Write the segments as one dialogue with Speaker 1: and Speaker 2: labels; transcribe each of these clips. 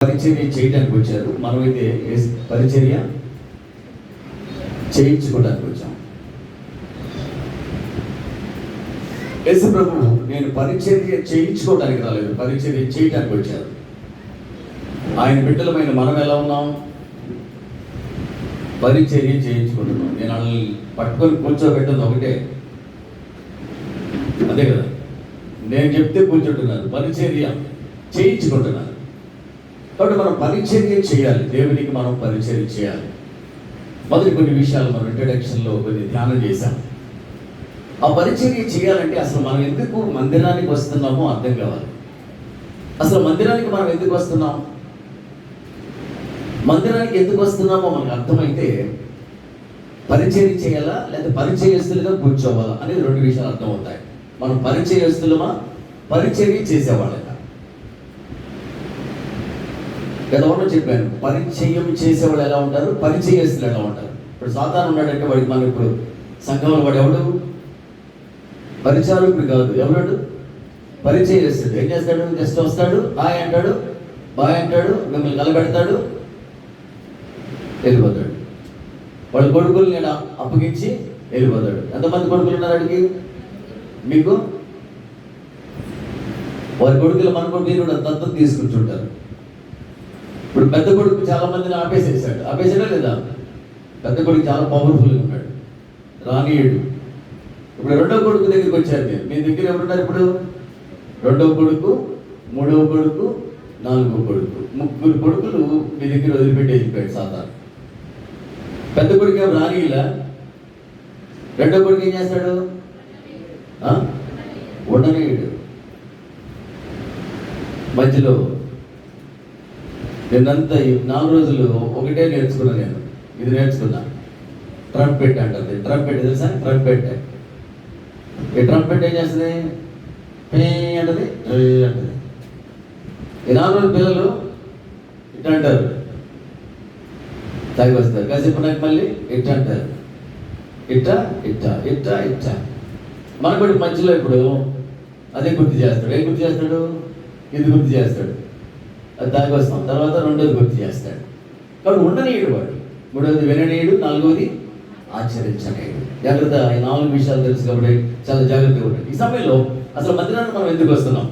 Speaker 1: పరిచర్య చేయడానికి వచ్చారు, మనమైతే పరిచర్య చేయించుకోవడానికి వచ్చాం. యేసు ప్రభు నేను పరిచర్య చేయించుకోవడానికి రాలేదు, పరిచర్య చేయడానికి వచ్చారు. ఆయన బిడ్డలమైన మనం ఎలా ఉన్నాం? పరిచర్య చేయించుకుంటున్నాం. నేను వాళ్ళని పట్టుకొని కూర్చోబెట్టదు ఒకటే, అదే కదా. నేను చెప్తే కూర్చుంటున్నారు, పరిచర్య చేయించుకుంటున్నారు. కాబట్టి మనం పరిచర్య చేయాలి, దేవునికి మనం పరిచర్య చేయాలి. మొదటి కొన్ని విషయాలు మనం ఇంట్రడక్షన్లో కొన్ని ధ్యానం చేశాం. ఆ పరిచర్య చేయాలంటే అసలు మనం ఎందుకు మందిరానికి వస్తున్నామో అర్థం కావాలి. అసలు మందిరానికి మనం ఎందుకు వస్తున్నాం, మందిరానికి ఎందుకు వస్తున్నామో మనకు అర్థమైతే పరిచర్య చేయాలా లేదా పరిచయస్తులుగా కూర్చోవాలా అనేది రెండు విషయాలు అర్థమవుతాయి. మనం పరిచయస్తులమా, పరిచర్య చేసేవాళ్ళగా. గతంలో చెప్పాను, పరిచయం చేసేవాళ్ళు ఎలా ఉంటారు, పరిచయస్తులు ఎలా ఉంటారు. ఇప్పుడు సాతాను ఉన్నాడంటే వాడికి మనం ఇప్పుడు సంఘంలో వాడు ఎవడు? పరిచారకుడు కాదు, ఎవడు? పరిచయస్తుడు. ఏం చేస్తాడు? జస్ట్ వస్తాడు, హాయ్ అంటాడు, బాయ్ అంటాడు, మిమ్మల్ని నిలబెడతాడు, వెళ్ళిపోతాడు. వాళ్ళ కొడుకులు నేను అప్పగించి వెళ్ళిపోతాడు. ఎంతమంది కొడుకులు ఉన్నారు అడిగి మీకు? వారి కొడుకులు మన కొడుకులు కూడా దత్తత తీసుకుంటుంటారు. ఇప్పుడు పెద్ద కొడుకు చాలా మందిని ఆపేసాడా లేదా? పెద్ద కొడుకు చాలా పవర్ఫుల్గా ఉన్నాడు, రానీయుడు. ఇప్పుడు రెండో కొడుకు దగ్గరికి వచ్చారు. మీరు మీ దగ్గర ఎవరున్నారు ఇప్పుడు? రెండవ కొడుకు, మూడవ కొడుకు, నాలుగో కొడుకు, ముగ్గురు కొడుకులు మీ దగ్గర వదిలిపెట్టి వెళ్ళిపోయాడు సాధారణ. పెద్ద కొడుకు ఏమో రానీలా, రెండో కొడుకు ఏం చేస్తాడు? ఉండనీయుడు. మధ్యలో నిన్నంతా ఈ 4 రోజులు ఒకటే నేర్చుకున్నా, నేను ఇది నేర్చుకున్నా. ట్రంపెట్ అంటుంది. ట్రంపెట్ తెలుసా? ట్రంపెట్. ఈ ట్రంపెట్ ఏం చేస్తుంది? పే అంటది, అంటది. ఈ 4 రోజులు పిల్లలు ఇట్లా అంటారు, తాగి వస్తారు. కాసేపు నాకు మళ్ళీ ఇట్లా అంటారు, ఇట్లా ఇట్లా ఇట్లా ఇట్లా. మనకు మధ్యలో ఇప్పుడు అదే గుర్తు చేస్తాడు. ఏం గుర్తు చేస్తాడు? ఇది గుర్తు చేస్తాడు. అది తాగి వస్తాం. తర్వాత రెండోది గుర్తు చేస్తాడు. కాబట్టి ఉండనీయుడు వాడు. మూడవది విననీయుడు, నాలుగవది ఆచరించనీయుడు. జాగ్రత్త. ఈ 4 విషయాలు తెలుసు కాబట్టి చాలా జాగ్రత్తగా ఉంటాయి. ఈ సమయంలో అసలు మందిరానికి మనం ఎందుకు వస్తున్నాం?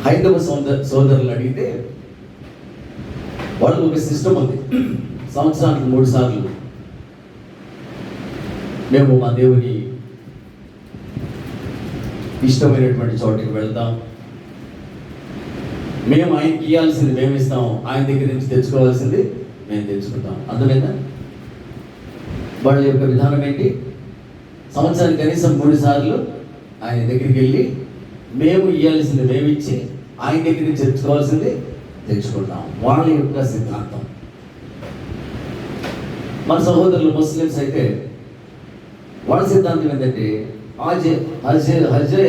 Speaker 1: హైందవ సోదరులు అడిగితే వాళ్ళకు ఒక సిస్టమ్ ఉంది. సంవత్సరానికి 3 సార్లు మేము మా దేవుని ఇష్టమైనటువంటి చోటికి వెళ్తాం. మేము ఆయనకి ఇవ్వాల్సింది మేము ఇస్తాం, ఆయన దగ్గర నుంచి తెచ్చుకోవాల్సింది మేము తెచ్చుకుంటాం. అర్థమైందా? వాళ్ళ యొక్క విధానం ఏంటి? సంవత్సరానికి కనీసం 3 సార్లు ఆయన దగ్గరికి వెళ్ళి మేము ఇవ్వాల్సింది మేము ఇచ్చి ఆయన దగ్గర నుంచి తెచ్చుకోవాల్సింది తెచ్చుకుంటాం. వాళ్ళ యొక్క సిద్ధాంతం. మన సహోదరులు ముస్లిమ్స్ అయితే వాళ్ళ సిద్ధాంతం ఏంటంటే హజ్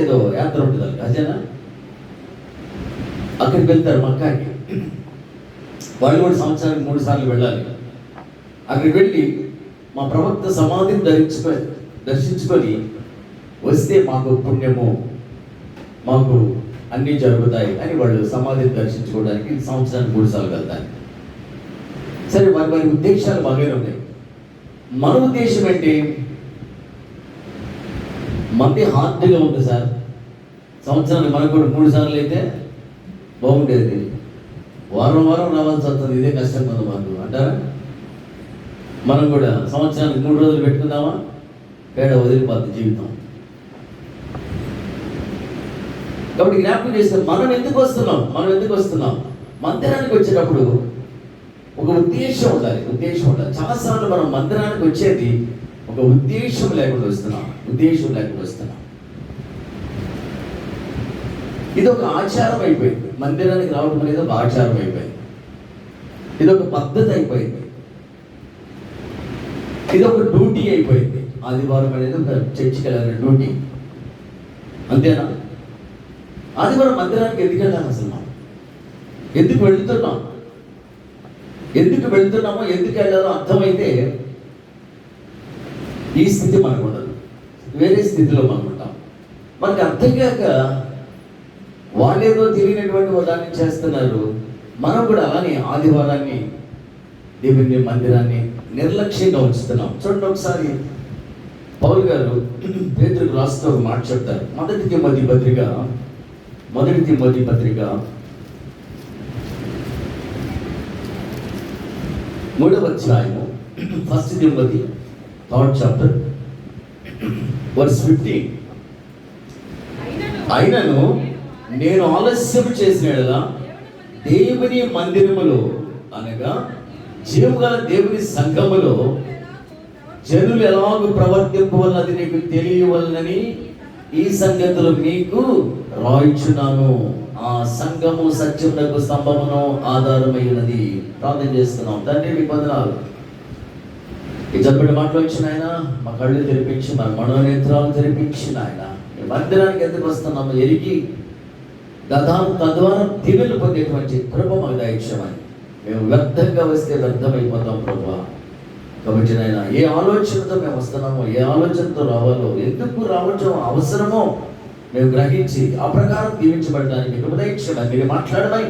Speaker 1: ఏదో యాత్ర ఉంటుంది, హజేనా, అక్కడికి వెళ్తారు మక్కాకి. వాళ్ళు కూడా సంవత్సరానికి 3 సార్లు వెళ్ళాలి. అక్కడికి వెళ్ళి మా ప్రవక్త సమాధిని దర్శించుకొని వస్తే మాకు పుణ్యము, మాకు అన్నీ జరుగుతాయి అని వాళ్ళు సమాధిని దర్శించుకోవడానికి సంవత్సరానికి 3 సార్లు వెళ్తారు. సరే, వారి ఉద్దేశాలు బాగానే ఉన్నాయి. మన ఉద్దేశం ఏంటి? మంది హార్డ్గా ఉంది సార్, సంవత్సరానికి మనకు కూడా 3 సార్లు అయితే బాగుండేది, వారం రావాల్సి వస్తుంది, ఇదే కష్టం కదా మాకు అంటారా? మనం కూడా సంవత్సరానికి 3 రోజులు పెట్టుకుందామా? పేడ వదిలిపోతుంది జీవితం. కాబట్టి జ్ఞాపకం చేస్తాం, మనం ఎందుకు వస్తున్నాం? మందిరానికి వచ్చేటప్పుడు ఒక ఉద్దేశం ఉండాలి. చాలాసార్లు మనం మందిరానికి వచ్చేది ఒక ఉద్దేశం లేకుండా వస్తున్నాం. ఇది ఒక ఆచారం అయిపోయింది. మందిరానికి రావడం అనేది ఒక ఆచారం అయిపోయింది. ఇది ఒక పద్ధతి అయిపోయింది. ఇది ఒక డ్యూటీ అయిపోయింది. ఆదివారం అనేది ఒక చర్చికి వెళ్ళాలి డ్యూటీ, అంతేనా? ఆదివారం మందిరానికి ఎందుకు వెళ్ళాలి? అసలు మనం ఎందుకు వెళుతున్నామో, ఎందుకు వెళ్ళాలో అర్థమైతే ఈ స్థితి మనకు ఉండదు, వేరే స్థితిలో మనం ఉంటాం. మనకు అర్థం కాక వాళ్ళేదో తెలియనటువంటి దాన్ని చేస్తున్నారు. మనం కూడా అలానే ఆదివారాన్ని, దేవుని మందిరాన్ని నిర్లక్ష్యంగా ఉంచుతున్నాం. చూడండి, ఒకసారి పౌలు గారు పేతురుకు రాస్తూ ఒక మాట చెప్తారు. మొదటి తిమోతి పత్రిక 3వ అధ్యాయము, 1 తిమోతి 3rd chapter verse 15. అయినను నేను ఆలస్యం చేసిన యెడల దేవుని మందిరములో అనగా జీవగల దేవుని సంఘములో జనులు ఎలాగూ ప్రవర్తింపవలనది నీకు తెలియవలనని ఈ సంగతులు మీకు రాయించున్నాను. ఆ సంఘము సత్యమునకు స్తంభమును ఆధారమైనది. ప్రార్థన చేస్తున్నాం. తండ్రి, మీ వందనాలు. ఈ చెప్పిన మాటలు వచ్చిన ఆయన మా కళ్ళు తెరిపించి, మన మనోనేత్రాలు తెరిపించిన ఆయన ఈ మందిరానికి ఎందుకు వస్తున్నాము ఎరిగి తద్వారా దీవెనలు పొందేటువంటి కృప మాకు దయచేయమని. మేము వ్యర్థంగా వస్తే వ్యర్థమైపోతాం ప్రభా. కాబట్టి నాయన, ఏ ఆలోచనతో మేము వస్తున్నామో, ఏ ఆలోచనతో రావాలో, ఎందుకు రావటం అవసరమో మేము గ్రహించి ఆ ప్రకారం దీవించబడడానికి కృప దయచేయమని. మీరు మాట్లాడమని,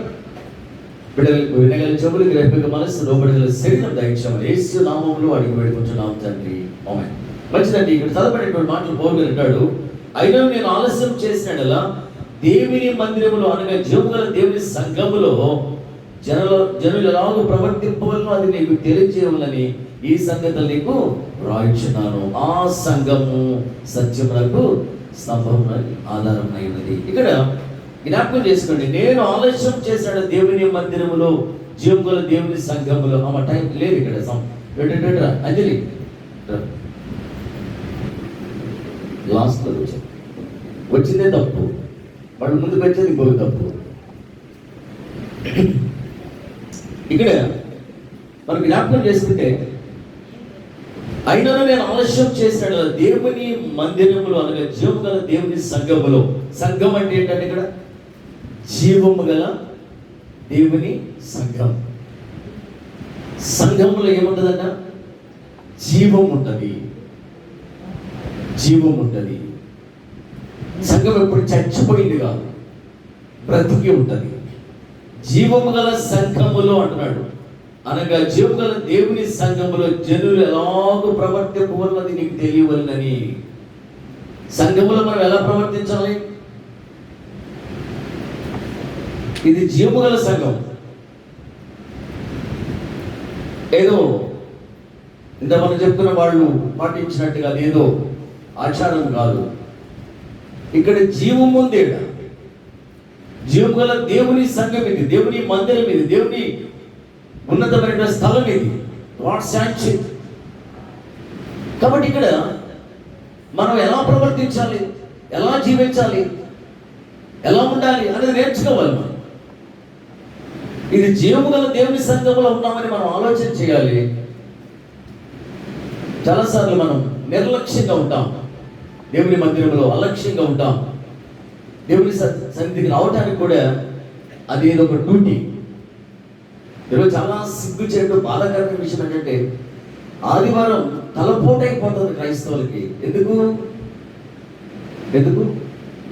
Speaker 1: బిడ్డలకు వినగల చెవులు, గ్రహిక మనసు, లోబడగల శరీరం దయచేయమని యేసు నామములో అడిగి పెట్టుకుంటున్నాం తండ్రి. ఆమేన్. మంచిదండి. ఇక్కడ చదవబడినటువంటి మాటలు పౌలు అంటాడు, అయినా నేను ఆలస్యం చేసినట్లా దేవుని మందిరములో అనగా జీవగల దేవుని సంఘములో జనులు ఎలాగో ప్రవర్తింపవలనో అది నీకు తెలియజేయాలని ఈ సంగతులు నీకు రాయించున్నాను. ఆ సంఘము సత్యమునకు స్తంభమునకు ఆధారమైనది. ఇక్కడ జ్ఞాపకం చేసుకోండి, నేను ఆలస్యం చేశాడు దేవుని మందిరములో జీవగల దేవుని సంఘములో. ఆమె టైం లేదు ఇక్కడ. అంజలి లాస్ట్ వచ్చిందే తప్పు, వాడు ముందుకు వచ్చేది ఇంకొక తప్పు. ఇక్కడ మనం జ్ఞాపకం చేసుకుంటే, అయినా నేను ఆలస్యం చేశాడు దేవుని మందిరములో అనగా జీవము గల దేవుని సంఘములో. సంఘం అంటే ఏంటంటే ఇక్కడ జీవము గల దేవుని సంఘం. సంఘంలో ఏముంటుందన్న? జీవం ఉంటుంది. జీవం ఉంటుంది. సంఘం ఎప్పుడు చచ్చిపోయింది కాదు, బ్రతికి ఉంటుంది. జీవము గల సంఘములో అంటున్నాడు, అనగా జీవము గల దేవుని సంఘములో జనులు ఎలాగో ప్రవర్తింపవలనది నీకు తెలియవలనని. సంఘములో మనం ఎలా ప్రవర్తించాలి? ఇది జీవము గల సంఘం. ఏదో ఇంత మనం చెప్పుకున్న వాళ్ళు పాటించినట్టుగా అదేదో ఆచారం కాదు. ఇక్కడ జీవం ఉంది. జీవం గల దేవుని సంఘం ఇది, దేవుని మందిరం ఇది, దేవుని ఉన్నతమైన స్థలం ఇది. What sanction. కాబట్టి ఇక్కడ మనం ఎలా ప్రవర్తించాలి, ఎలా జీవించాలి, ఎలా ఉండాలి అనేది నేర్చుకోవాలి మనం. ఇది జీవము గల దేవుని సంఘంలో ఉన్నామని మనం ఆలోచన చేయాలి. చాలాసార్లు మనం నిర్లక్ష్యంగా ఉంటాం, దేవుని మందిరంలో అలక్ష్యంగా ఉంటాం. దేవుని సన్నిధికి రావటానికి కూడా అది ఏదో ఒక డ్యూటీ. ఈరోజు చాలా సిగ్గు చేయడం బాధాకరమైన విషయం ఏంటంటే, ఆదివారం తలపోటైపోతుంది క్రైస్తవులకి. ఎందుకు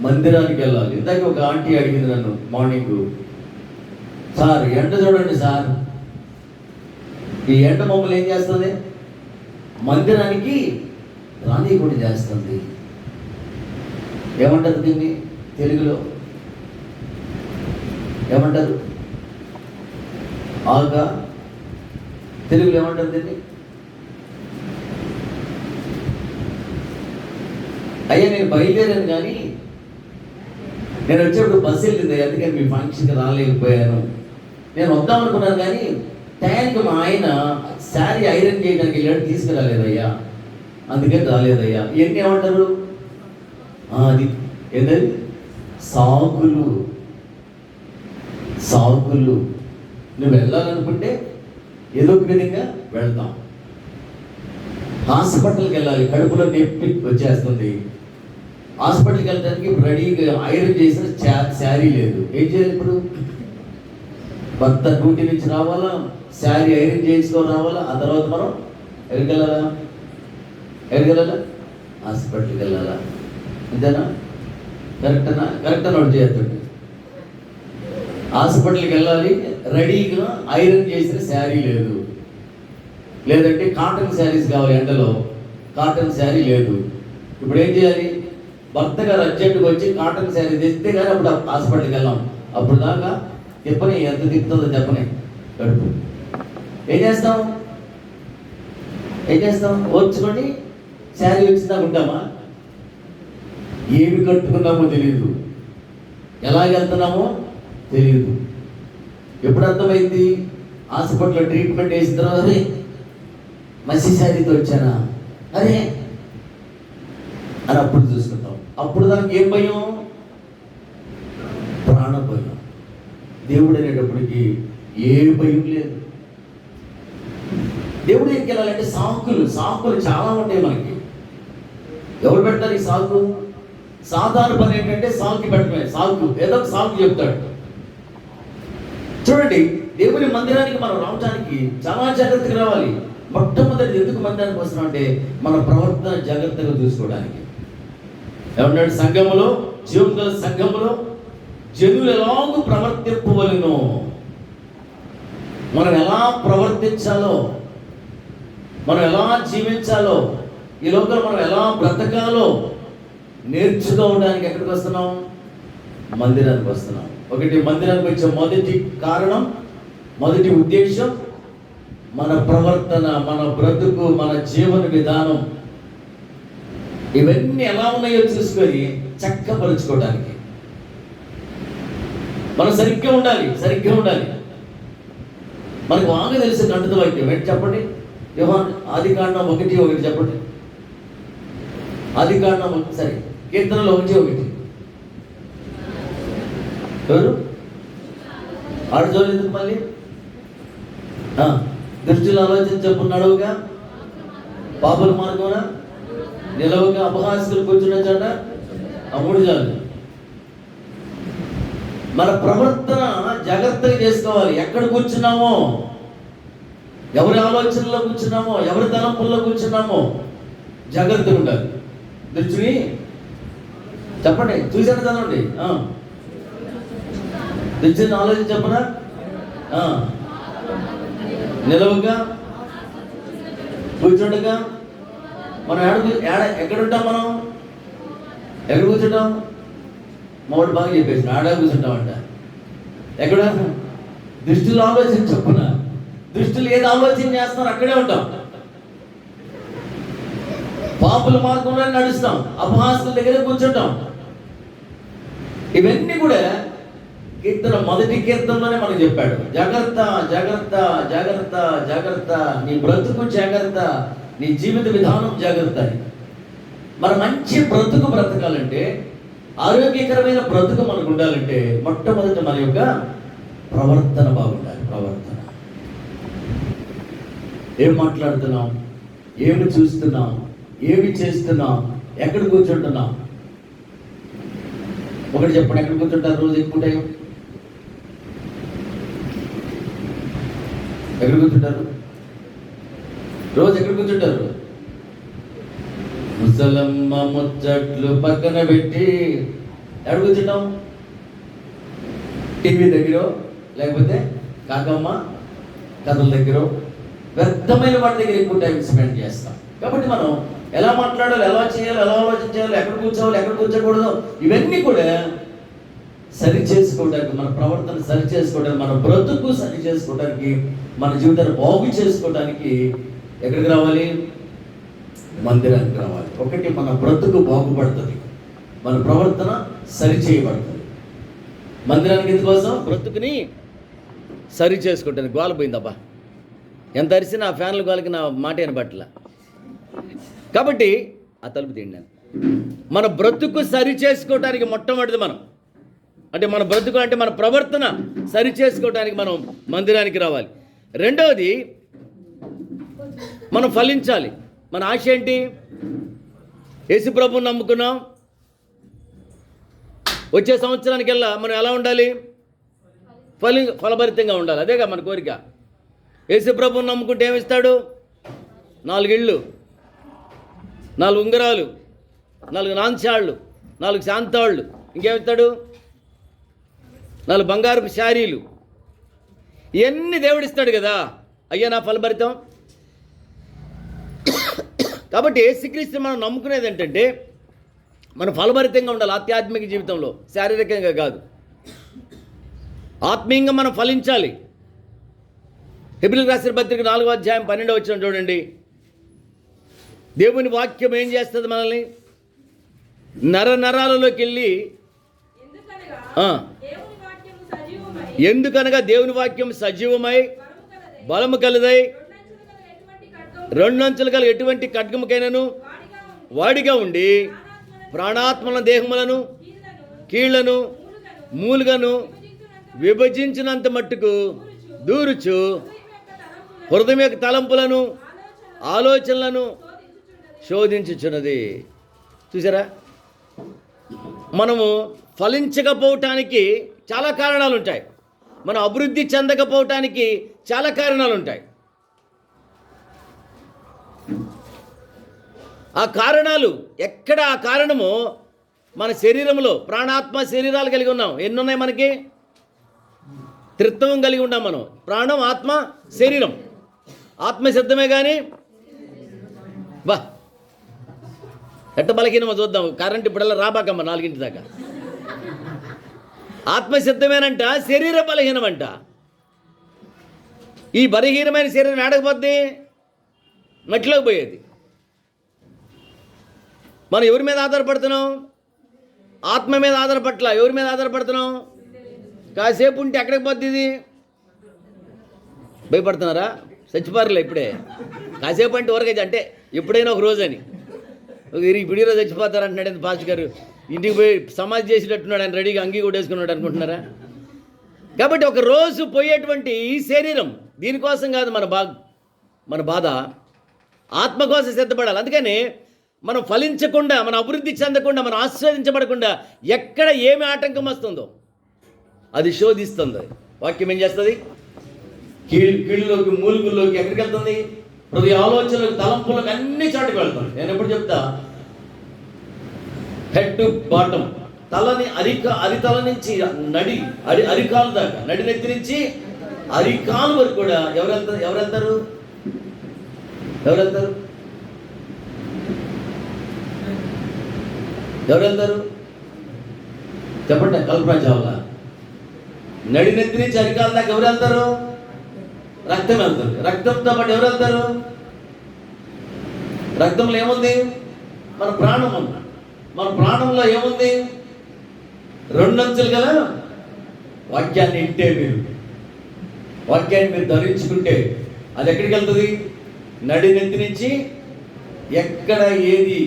Speaker 1: మందిరానికి వెళ్ళాలి. ఇందాక ఒక ఆంటీ అడిగింది నన్ను మార్నింగ్, సార్ ఎండ చూడండి సార్, ఈ ఎండ మమ్మల్ని ఏం చేస్తుంది? మందిరానికి రానికుండా చేస్తుంది. ఏమంటారు దీన్ని తెలుగులో? ఏమంటారు? ఆగా తెలుగులో ఏమంటారు దీన్ని? అయ్యా నేను బయలుదేరాను, కానీ నేను వచ్చేప్పుడు బస్సు వెళ్ళింది, అందుకని మీ ఫంక్షన్కి రాలేకపోయాను. నేను వద్దాం అనుకున్నాను, కానీ టైంకి మా ఆయన శారీ ఐరన్ చేయడానికి వెళ్ళాడు, తీసుకురాలేదయ్యా, అందుకని రాలేదయ్యా. ఇవన్నీ ఏమంటారు? అది ఏదది? సాగులు. నువ్వు వెళ్ళాలనుకుంటే ఏదో ఒక విధంగా వెళ్తాం. హాస్పిటల్కి వెళ్ళాలి, కడుపులో నొప్పి వచ్చేస్తుంది, హాస్పిటల్కి వెళ్ళడానికి రెడీగా ఐరన్ చేసిన శారీ లేదు. ఏం చేయాలి ఇప్పుడు? భర్త డ్యూటీ నుంచి రావాలా, శారీ ఐరన్ చేయించుకొని రావాలా, ఆ తర్వాత మనం ఎక్కడికి వెళ్ళాలా? హాస్పిటల్కి వెళ్ళాలా. అంతేనా? కరెక్ట్ నోట్ చేయొద్దండి. హాస్పిటల్కి వెళ్ళాలి, రెడీగా ఐరన్ చేసిన శారీ లేదు, లేదంటే కాటన్ శారీస్ కావాలి, ఎండలో కాటన్ శారీ లేదు. ఇప్పుడు ఏం చేయాలి? భర్త గారు అర్జెంటుగా వచ్చి కాటన్ శారీ తెస్తే కానీ అప్పుడు హాస్పిటల్కి వెళ్ళాం. అప్పుడు దాకా తిప్పని, ఎంత తిప్పుతుందో చెప్పని కడుపు. ఏం చేస్తాం? ఓర్చుకొని శారీ వచ్చిందాక ఉంటామా? ఏమి కట్టుకున్నామో తెలియదు, ఎలాగెళ్తున్నామో తెలియదు. ఎప్పుడు అర్థమైంది? హాస్పిటల్లో ట్రీట్మెంట్ వేసిన తర్వాత అరే మసి శారీతో వచ్చానా అరే అని అప్పుడు చూసుకుంటాం. అప్పుడు దానికి ఏం భయం? ప్రాణ భయం. దేవుడు అనేటప్పటికి ఏ భయం లేదు. దేవుడు ఏం వెళ్ళాలంటే సాకులు చాలా ఉంటాయి మనకి. ఎవరు పెడతారు ఈ సాకు? సాధారణ పని ఏంటంటే సాకుకి పెట్టడమే. ఏదో ఒక సాకు చెప్తాడు. చూడండి, దేవుని మందిరానికి మనం రావడానికి చాలా జాగ్రత్తగా రావాలి. మొట్టమొదటి ఎందుకు మందిరానికి వస్తున్నాం అంటే మన ప్రవర్తన జాగ్రత్తగా చూసుకోవడానికి. ఏమన్నాడు? సంఘములో, జీవన సంఘములో జనులు ఎలాగూ ప్రవర్తింపవలెనో, మనం ఎలా ప్రవర్తించాలో, మనం ఎలా జీవించాలో, ఈ లోకంలో మనం ఎలా బ్రతకాలో నేర్చుకోవడానికి ఎక్కడికి వస్తున్నాం? మందిరానికి వస్తున్నాం. ఒకటి, మందిరానికి వచ్చే మొదటి కారణం, మొదటి ఉద్దేశం మన ప్రవర్తన, మన బ్రతుకు, మన జీవన విధానం ఇవన్నీ ఎలా ఉన్నాయో చూసుకొని చక్కపరుచుకోవడానికి మనం సరిగ్గా ఉండాలి. మనకు బాగా తెలిసి కంటత వాక్యం ఏంటి చెప్పండి? యోహాను ఆదికాండం 1:1 చెప్పండి. ఆదికాండం సరే, కీర్తనలో 1:1 ఎవరు ఆడు చూడలేదు. మళ్ళీ దృష్టిలో ఆలోచన చెప్పు. నడవుగా పాపల మార్గంగా నిలవగా అపహాస్యులు కూర్చున్న చోట ఆ 3 చాలు. మన ప్రవర్తన జాగ్రత్తగా చేసుకోవాలి. ఎక్కడ కూర్చున్నామో, ఎవరి ఆలోచనలో కూర్చున్నామో, ఎవరి తలంపుల్లో కూర్చున్నామో జాగ్రత్తగా ఉండాలి. దృష్టిని చెప్పండి, చూసాను చదవండి. దృష్టిని ఆలోచన చెప్పనా? నిలవగా కూర్చోండగా. మనం ఎక్కడుంటాం? మనం ఎక్కడ కూర్చుంటాం? మావాడు బాగా చెప్పేసి ఆడ కూర్చుంటామంట. ఎక్కడ? దృష్టిలో ఆలోచన చెప్పున. దృష్టిలో ఏది ఆలోచన చేస్తారో అక్కడే ఉంటాం. పాపుల మార్గంలో నడుస్తాం, అపహాస్యుల దగ్గర కూర్చుంటాం. ఇవన్నీ కూడా మొదటి కీర్తనలోనే మనకు చెప్పాడు. జాగ్రత్త జాగ్రత్త జాగ్రత్త జాగ్రత్త, నీ బ్రతుకు జాగ్రత్త, నీ జీవిత విధానం జాగ్రత్త అని. మన మంచి బ్రతుకు బ్రతకాలంటే, ఆరోగ్యకరమైన బ్రతుకు మనకు ఉండాలంటే మొట్టమొదటి మన యొక్క ప్రవర్తన బాగుండాలి. ప్రవర్తన. ఏం మాట్లాడుతున్నాం, ఏమి చూస్తున్నాం, ఏమి చేస్తున్నాం, ఎక్కడ కూర్చుంటున్నాం? ఒకటి చెప్పండి, ఎక్కడ కూర్చుంటారు రోజు ఎక్కువ టైం? ఎక్కడ కూర్చుంటారు రోజు? ఎక్కడ కూర్చుంటారు? ముసలమ్మ ముచ్చట్లు పక్కన పెట్టి ఎక్కడ కూర్చుంటాం? టీవీ దగ్గర, లేకపోతే కాకమ్మ కథల దగ్గర, వ్యర్థమైన వాటి దగ్గర ఎక్కువ టైం స్పెండ్ చేస్తాం. కాబట్టి మనం ఎలా మాట్లాడాలి, ఎలా చేయాలి, ఎలా ఆలోచించాలి, ఎక్కడ కూర్చోవాలి, ఎక్కడ కూర్చోకూడదు, ఇవన్నీ కూడా సరి చేసుకోవడానికి, మన ప్రవర్తన సరి చేసుకోవడానికి, మన బ్రతుకు సరి చేసుకోవడానికి, మన జీవితాన్ని బాగు చేసుకోవడానికి ఎక్కడికి రావాలి? మందిరానికి రావాలి. ఒకటి, మన బ్రతుకు బాగుపడుతుంది, మన ప్రవర్తన సరి చేయబడుతుంది. మందిరానికి ఎందుకోసం? బ్రతుకుని సరి చేసుకోవడానికి. గోల పోయిందబ్బా, ఎంత అరిసినా ఆ ఫ్యాన్ల గోలకి నా మాట వినబట్ల. కాబట్టి ఆ తలుపు తీయండి. మన బ్రతుకు సరి చేసుకోవడానికి మొట్టమొదటిది మనం, అంటే మన బ్రతుకు అంటే మన ప్రవర్తన సరి చేసుకోవడానికి మనం మందిరానికి రావాలి. రెండవది, మనం ఫలించాలి. మన ఆశ ఏంటి? యేసు ప్రభువుని నమ్ముకున్నాం, వచ్చే సంవత్సరానికల్లా మనం ఎలా ఉండాలి? ఫలభరితంగా ఉండాలి. అదేగా మన కోరిక. యేసు ప్రభువుని నమ్ముకుంటే ఏమిస్తాడు? 4 ఇళ్ళు, 4 ఉంగరాలు, 4 నాంచాళ్ళు, 4 శాంతాళ్ళు, ఇంకేమిస్తాడు?
Speaker 2: 4 బంగారపు శారీలు, ఇవన్నీ దేవుడిస్తాడు కదా. అయ్యా నా ఫలభరితం. కాబట్టి యేసుక్రీస్తు మనం నమ్ముకునేది ఏంటంటే మనం ఫలభరితంగా ఉండాలి ఆధ్యాత్మిక జీవితంలో, శారీరకంగా కాదు. ఆత్మీయంగా మనం ఫలించాలి. హెబ్రీయులకు రాసిన పత్రిక 4వ అధ్యాయం 12వ వచనం చూడండి. దేవుని వాక్యం ఏం చేస్తుంది మనల్ని? నరాలలోకి వెళ్ళి, ఎందుకనగా దేవుని వాక్యం సజీవమై బలము కలదై 2 అంచులు గల ఎటువంటి ఖడ్గముకైనను వాడిగా ఉండి ప్రాణాత్మల దేహములను కీళ్లను మూలుగను విభజించినంత మట్టుకు దూరుచు హృదయం యొక్క తలంపులను ఆలోచనలను శోధించుచున్నది. చూసారా, మనము ఫలించకపోవటానికి చాలా కారణాలు ఉంటాయి. మనం అభివృద్ధి చెందకపోవటానికి చాలా కారణాలు ఉంటాయి. ఆ కారణాలు ఎక్కడ? ఆ కారణము మన శరీరంలో ప్రాణాత్మ శరీరాలు కలిగి ఉన్నాం. ఎన్ని ఉన్నాయి మనకి? త్రిత్వం కలిగి ఉన్నాం మనం. ప్రాణం, ఆత్మ, శరీరం. ఆత్మ సిద్ధమే కానీ బా ఎట్ట బలహీనమో చూద్దాం. కరెంట్ ఇప్పుడల్లా రాబాకమ్మ 4 దాకా. ఆత్మ సిద్ధమేనంట, శరీర బలహీనమంట. ఈ బలహీనమైన శరీరం ఏడకపోద్ది, మట్టిలోకి పోయేది. మనం ఎవరి మీద ఆధారపడుతున్నాం? ఆత్మ మీద ఆధారపట్ల. ఎవరి మీద ఆధారపడుతున్నాం? కాసేపు ఉంటే ఎక్కడికి పోద్ది ఇది? భయపడుతున్నారా? చచ్చిపోరలే ఇప్పుడే. కాసేపు అంటే ఊరకైతే అంటే ఎప్పుడైనా ఒక రోజు అని. ఇప్పుడు ఈరోజు చచ్చిపోతారంటున్నాడు పాస్ గారు. ఇంటికి పోయి సమాధి చేసేటట్టున్నాడు ఆయన, రెడీగా అంగీ కూడా వేసుకున్నాడు అనుకుంటున్నారా? కాబట్టి ఒక రోజు పోయేటువంటి ఈ శరీరం దీనికోసం కాదు మన బాధ. ఆత్మ కోసం సిద్ధపడాలి. అందుకని మనం ఫలించకుండా, మనం అభివృద్ధి చెందకుండా, మనం ఆస్వాదించబడకుండా ఎక్కడ ఏమి ఆటంకం వస్తుందో అది శోధిస్తుంది. వాక్యం ఏం చేస్తుంది? కీళ్ళలోకి, మూలుగుల్లోకి, ఎక్కడికి వెళ్తుంది? ప్రతి ఆలోచనలకు, తలంపులకు, అన్ని చాటుకు వెళ్తుంది. నేను ఎప్పుడు చెప్తా, హెడ్ టు బాటం, తలని అరితల నుంచి అరికాలు దాకా, నడినెత్తి నుంచి అరికాలు వరకు కూడా ఎవరెళ్తారు? చెప్పండి. కల్పన చావ్లా. నడినెత్తి నుంచి అరికాల దాకా ఎవరు వెళ్తారు? రక్తం వెళ్తుంది. రక్తంతో పాటు ఎవరు వెళ్తారు? రక్తంలో ఏముంది? మన ప్రాణం ఉంది. మన ప్రాణంలో ఏముంది? 2 అంచులు కదా. వాక్యాన్ని ఇంటే వాక్యాన్ని మీరు ధరించుకుంటే అది ఎక్కడికి వెళ్తుంది? నడినెత్తి నుంచి ఎక్కడ ఏది.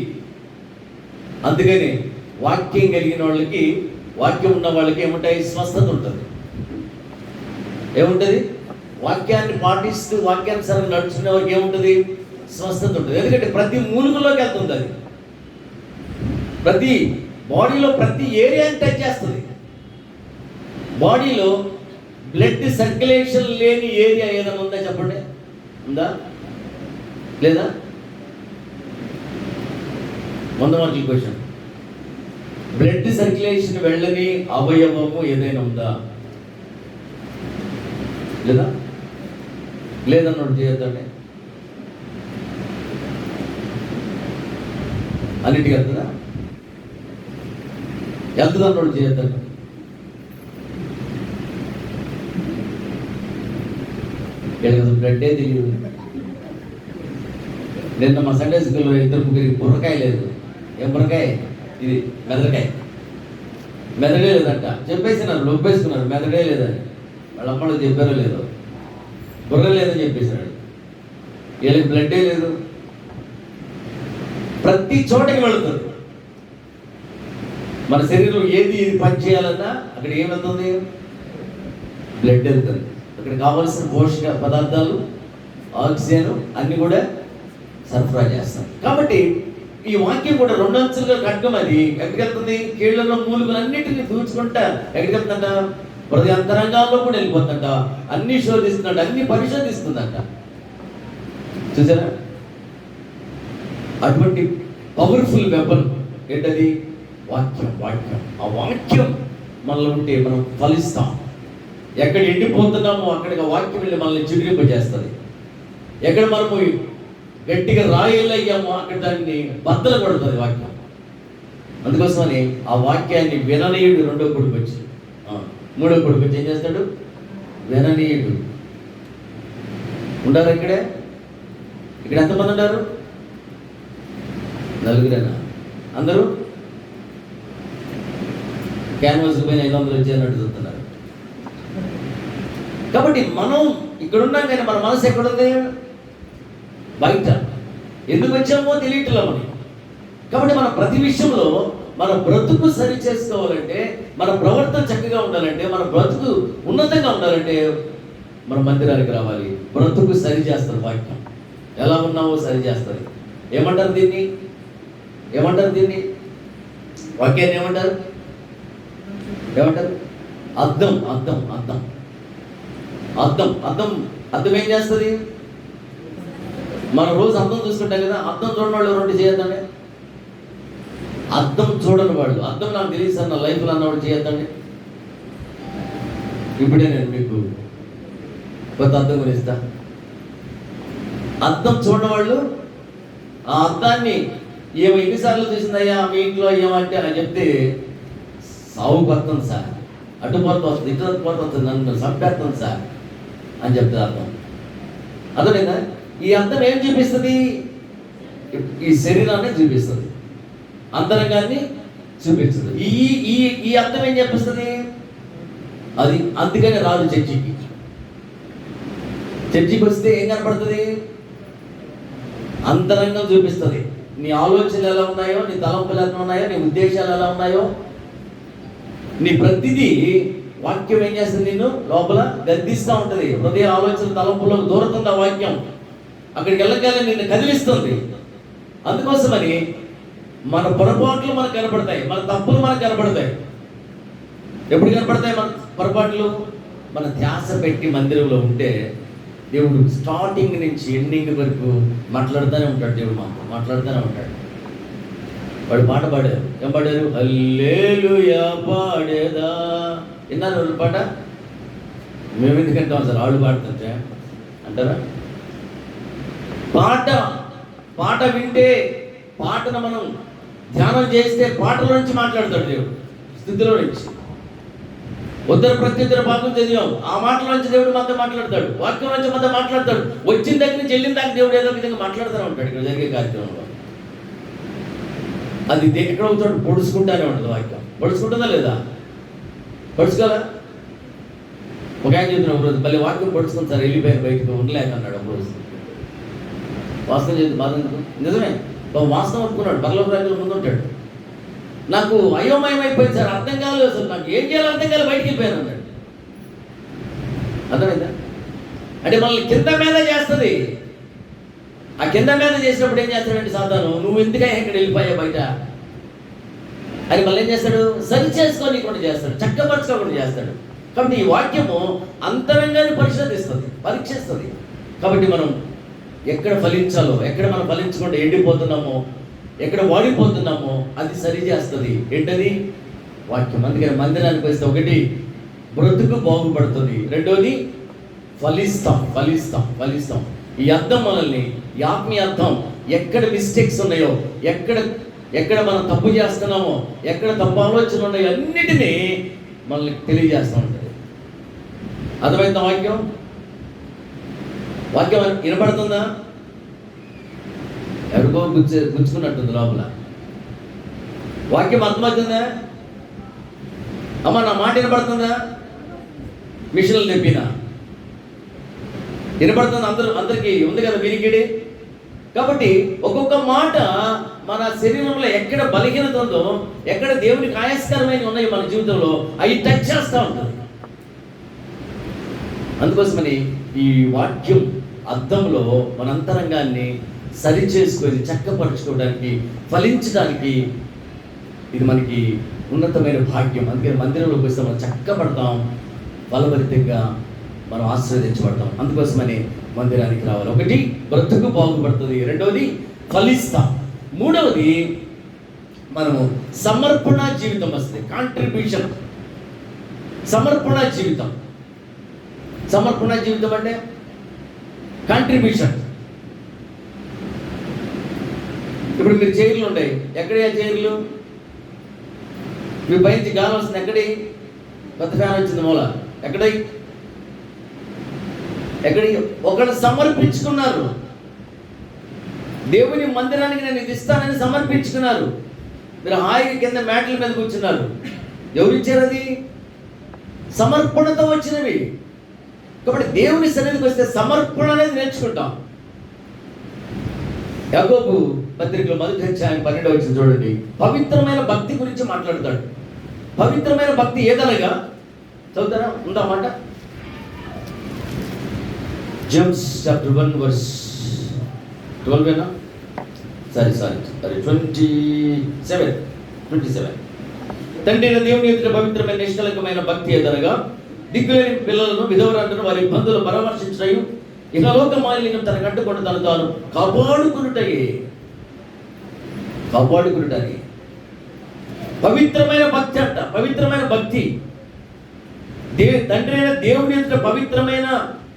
Speaker 2: అందుకని వాక్యం కలిగిన వాళ్ళకి, వాక్యం ఉన్న వాళ్ళకి ఏముంటాయి? స్వస్థత ఉంటుంది. ఏముంటుంది? వాక్యాన్ని పాటిస్తూ వాక్యానుసారంగా నడుచుకునే వారికి ఏముంటుంది? స్వస్థత ఉంటుంది. ఎందుకంటే ప్రతి మూలుగులోకి వెళ్తుంది. అది ప్రతి బాడీలో ప్రతి ఏరియాని టచ్ చేస్తుంది. బాడీలో బ్లడ్ సర్క్యులేషన్ లేని ఏరియా ఏదైనా ఉందా చెప్పండి? ఉందా లేదా? 100 మార్కుల క్వశ్చన్. బ్లడ్ సర్క్యులేషన్ వెళ్ళని అవయవము ఏదైనా ఉందా? లేదన్నోడు చేయొద్దండి. అన్నిటికీ వెళ్తుందా? వెళ్తుందన్నోడు చేయొద్దండి. బ్లడ్డే తెలియదు. నిన్న మా సండే స్కూల్లో 2-3 బుర్రకాయ లేదు. ఏం బుర్రకాయ? ఇది మెదడుకాయ. మెదడే లేదంట. చెప్పేసినారు, నొప్పేసుకున్నారు. మెదడే లేదని. వాళ్ళ అమ్మలో చెప్పారో లేదో, బుర్ర లేదని చెప్పేసినాడు. వీళ్ళకి బ్లడ్డే లేదు. ప్రతి చోటకి వెళుతుంది. మన శరీరం ఏది పని చేయాలన్నా అక్కడ ఏం వెళ్తుంది? బ్లడ్ వెళ్తుంది. అక్కడ కావాల్సిన పోషక పదార్థాలు, ఆక్సిజన్ అన్ని కూడా సరఫరా చేస్తాం. కాబట్టి ఈ వాక్యం కూడా 2 అంచులుగా ఖడ్గం. అది ఎక్కడికి వెళ్తుంది? కీళ్లలో, మూలుగులు అన్నింటినీ దూచుకుంటా ఎక్కడికి వెళ్తుందంట? ప్రతి అంతరంగాల్లో కూడా వెళ్ళిపోతుందంట. అన్ని శోధిస్తుందంట, అన్ని పరిశోధిస్తుందంట. చూసారా? అటువంటి పవర్ఫుల్ వెపన్ ఏంటది? వాక్యం. ఆ వాక్యం
Speaker 1: మనలో ఉంటే మనం ఫలిస్తాం. ఎక్కడ ఎండిపోతున్నామో అక్కడికి వాక్యం వెళ్ళి మనల్ని చిగురింపజేస్తుంది. ఎక్కడ మనము గట్టిగా రాయిలయ్యామో అక్కడ దాన్ని బద్దలు కొడుతుంది వాక్యం. అందుకోసమని ఆ వాక్యాన్ని విననీయుడు రెండో కొడుకు వచ్చి, మూడో కొడుకు వచ్చి ఏం చేస్తాడు? విననీయుడు. ఉంటారు ఇక్కడ ఎంతమంది ఉంటారు? నలుగురేనా? అందరూ క్యాన్వాస్ పైన 500 వచ్చేసినట్టు చూస్తున్నారు. కాబట్టి మనం ఇక్కడ ఉన్నాం కానీ మన మనసు ఎక్కడుంది? బయట. ఎందుకు వచ్చామో తెలియట్లే మనకి. కాబట్టి మన ప్రతి విషయంలో మన బ్రతుకు సరి చేసుకోవాలంటే, మన ప్రవర్తన చక్కగా ఉండాలంటే, మన బ్రతుకు ఉన్నతంగా ఉండాలంటే మన మందిరానికి రావాలి. బ్రతుకు సరి చేస్తుంది వాక్యం. ఎలా ఉన్నావో సరి చేస్తుంది. ఏమంటారు దీన్ని? వాక్యాన్ని ఏమంటారు? అద్దం. అద్దం ఏం చేస్తుంది? మన రోజు అద్దం చూసుకుంటాం కదా, అద్దం చూడని వాళ్ళు 2 చేయొద్దండి. అద్దం చూడని వాళ్ళు, అద్దం నాకు తెలియదు సార్ నా లైఫ్లో అన్నవాడు చేయొద్దండి. ఇప్పుడే నేను మీకు కొత్త అద్దం గురిస్తా. అద్దం చూడని వాళ్ళు ఆ అద్దాన్ని ఎన్నిసార్లు చూసిందయ్యా మీ ఇంట్లో ఏమంటే అని చెప్తే సాగు పడుతుంది సార్, అటుపోతూ వస్తుంది, ఇటు పోతుంది, నన్ను చంపేస్తుంది సార్ అని చెప్తుంది అర్థం. అర్థమైందా? ఈ అర్థం ఏం చూపిస్తుంది? ఈ శరీరాన్ని చూపిస్తుంది, అంతరంగాన్ని చూపిస్తుంది. ఈ అర్థం ఏం చెప్పిస్తుంది? అది అందుకని రాదు చర్చికి వస్తే ఏం కనపడుతుంది? అంతరంగం చూపిస్తుంది. నీ ఆలోచనలు ఎలా ఉన్నాయో, నీ తలంపులు ఎలా ఉన్నాయో, నీ ఉద్దేశాలు ఎలా ఉన్నాయో, నీ ప్రతిదీ వాక్యం ఏం చేస్తుంది? నిన్ను లోపల గద్దిస్తూ ఉంటుంది. హృదయ ఆలోచన తలంపులకు దూరుతుంది ఆ వాక్యం. అక్కడికి వెళ్ళగానే నిన్ను కదిలిస్తుంది. అందుకోసమని మన పొరపాట్లు మనకు కనపడతాయి, మన తప్పులు మనకు కనపడతాయి. ఎప్పుడు కనపడతాయి మన పొరపాట్లు? మన ధ్యాస పెట్టి మందిరంలో ఉంటే దేవుడు స్టార్టింగ్ నుంచి ఎండింగ్ వరకు మాట్లాడుతూనే ఉంటాడు. దేవుడు మాట్లాడుతూనే ఉంటాడు. వాడు పాట పాడారు. ఏం పాడారు? హల్లెలూయా పాడేదా. విన్నారు వాళ్ళు పాట? మేము ఎందుకంటాం సార్, వాళ్ళు పాడుతుంటే అంటారా? పాట వింటే, పాటను మనం ధ్యానం చేస్తే పాటలో నుంచి మాట్లాడతాడు దేవుడు, స్థితిలో నుంచి. ఉత్తర ప్రత్యుత్తర భాగం చదివాం, ఆ మాటల నుంచి దేవుడు మనతో మాట్లాడతాడు, వాక్యం నుంచి మనతో మాట్లాడతాడు. వచ్చిన దగ్గర నుంచి వెళ్ళిన దాకా దేవుడు ఏదో విధంగా మాట్లాడుతూనే ఉంటాడు. ఇక్కడ జరిగే కార్యక్రమంలో అది ఎక్కడ అవుతాడు? పొడుచుకుంటానే ఉంటుంది వాక్యం. పొడుచుకుంటుందా లేదా? పొడుచుకోవాలా? ఒక ఆయన చెప్తున్నా ఒక రోజు, మళ్ళీ వాక్యం పొడుచుకుని సార్ వెళ్ళిపోయాను, బయటకు ఉండలేక అన్నాడు. ఒక రోజు వాస్తవం చేసి బాధ నిజమే, వాస్తవం ఒప్పుకున్నాడు. పర్లోక రాజ్యంలో ముందు ఉంటాడు. నాకు అయోమయం అయిపోయింది సార్, అర్థం కాలేదు అసలు, నాకు ఏం చేయాలో అర్థం కాలేదు, బయటికి వెళ్ళిపోయాను అన్నాడు. అర్థమైందా? అంటే మనల్ని కింద మీద చేస్తుంది. ఆ కింద మీద చేసినప్పుడు ఏం చేస్తాడంటే సాతాను, నువ్వు ఎందుకైనా ఇక్కడ వెళ్ళిపోయా బయట అని మళ్ళీ ఏం చేస్తాడు? సరి చేసుకొని కూడా చేస్తాడు, చక్కపరచుకోకుండా చేస్తాడు. కాబట్టి ఈ వాక్యము అంతరంగాన్ని పరిశోధిస్తుంది, పరీక్షిస్తుంది. కాబట్టి మనం ఎక్కడ ఫలించాలో, ఎక్కడ మనం ఫలించకుండా ఎండిపోతున్నామో, ఎక్కడ వాడిపోతున్నామో అది సరి చేస్తుంది. ఏంటది? వాక్యం. అందుకని మందిరానికి వస్తే ఒకటి బ్రతుకు బాగుపడుతుంది, రెండోది ఫలిస్తాం. ఈ అర్థం మనల్ని, ఈ ఆత్మీయ అర్థం ఎక్కడ మిస్టేక్స్ ఉన్నాయో, ఎక్కడ మనం తప్పు చేస్తున్నామో, ఎక్కడ తప్పు ఆలోచనలు ఉన్నాయో అన్నిటినీ మనల్ని తెలియజేస్తూ ఉంటుంది. అర్థమైందా? వాక్యం వినపడుతుందా? ఎవరికో గుచ్చుకున్నట్టుంది లోపల. వాక్యం అర్థమవుతుందా? అమ్మ నా మాట వినపడుతుందా? మిషన్లు తెప్పినా వినపడుతుంది. అందరికీ ఉంది కదా వినికిడి. కాబట్టి ఒక్కొక్క మాట మన శరీరంలో ఎక్కడ బలహీనత ఉందో, ఎక్కడ దేవునికి ఆయాస్కరమైన ఉన్నాయి మన జీవితంలో, అవి టచ్ చేస్తూ ఉంటుంది. అందుకోసమని ఈ వాక్యం అర్థంలో మన అంతరంగాన్ని సరి చేసుకొని చక్కపరచుకోవడానికి, ఫలించడానికి ఇది మనకి ఉన్నతమైన భాగ్యం. అందుకని మందిరంలోకి వస్తే మనం చక్కపడతాం, ఫలభరితంగా మనం ఆశీర్వదించబడతాం. అందుకోసమని మందిరానికి రావాలి. ఒకటి బ్రతుకు బాగుపడుతుంది, రెండవది ఫలిస్తాం, మూడవది మనము సమర్పణ జీవితం వస్తుంది, కాంట్రిబ్యూషన్. సమర్పణ జీవితం. సమర్పణ జీవితం అంటే కాంట్రిబ్యూషన్. ఇప్పుడు మీరు చైర్లు ఉంటాయి, ఎక్కడే చైర్లు? మీ పైనుంచి గాలి వస్తుంది, ఎక్కడి? కొత్త ఫ్యాన్ వచ్చింది మూల, ఎక్కడి? ఒకళ్ళు సమర్పించుకున్నారు. దేవుని మందిరానికి నేను ఇది ఇస్తానని సమర్పించుకున్నారు. మీరు హాయిగా కింద మ్యాట్ల మీద కూర్చున్నారు. ఎవరిచ్చారు? అది సమర్పణతో వచ్చినవి. కాబట్టి దేవుని సన్నిధికి వస్తే సమర్పణ అనేది నేర్చుకుంటాం. యాకోబు పత్రికలో 1వ అధ్యాయం 12వ వచనం చూడండి. పవిత్రమైన భక్తి గురించి మాట్లాడతాడు. పవిత్రమైన భక్తి ఏదనగా, చదువుతారా? ఉందా మాట? James chapter 1 verse 12 27. తండ్రి అయిన దేవుని ఎదుట పవిత్రమైన నిష్కలంకమైన భక్తి ఏదనగా, దిక్కులేని పిల్లలను, విధవరాలను, వారి బంధువులు పరామర్శించడం, ఇహలోక మాలిన్యం తన కట్టుకొని తను తాను కాపాడుకునుటని పవిత్రమైన భక్తి అంట. పవిత్రమైన భక్తి తండ్రి అయిన దేవుని ఎదుట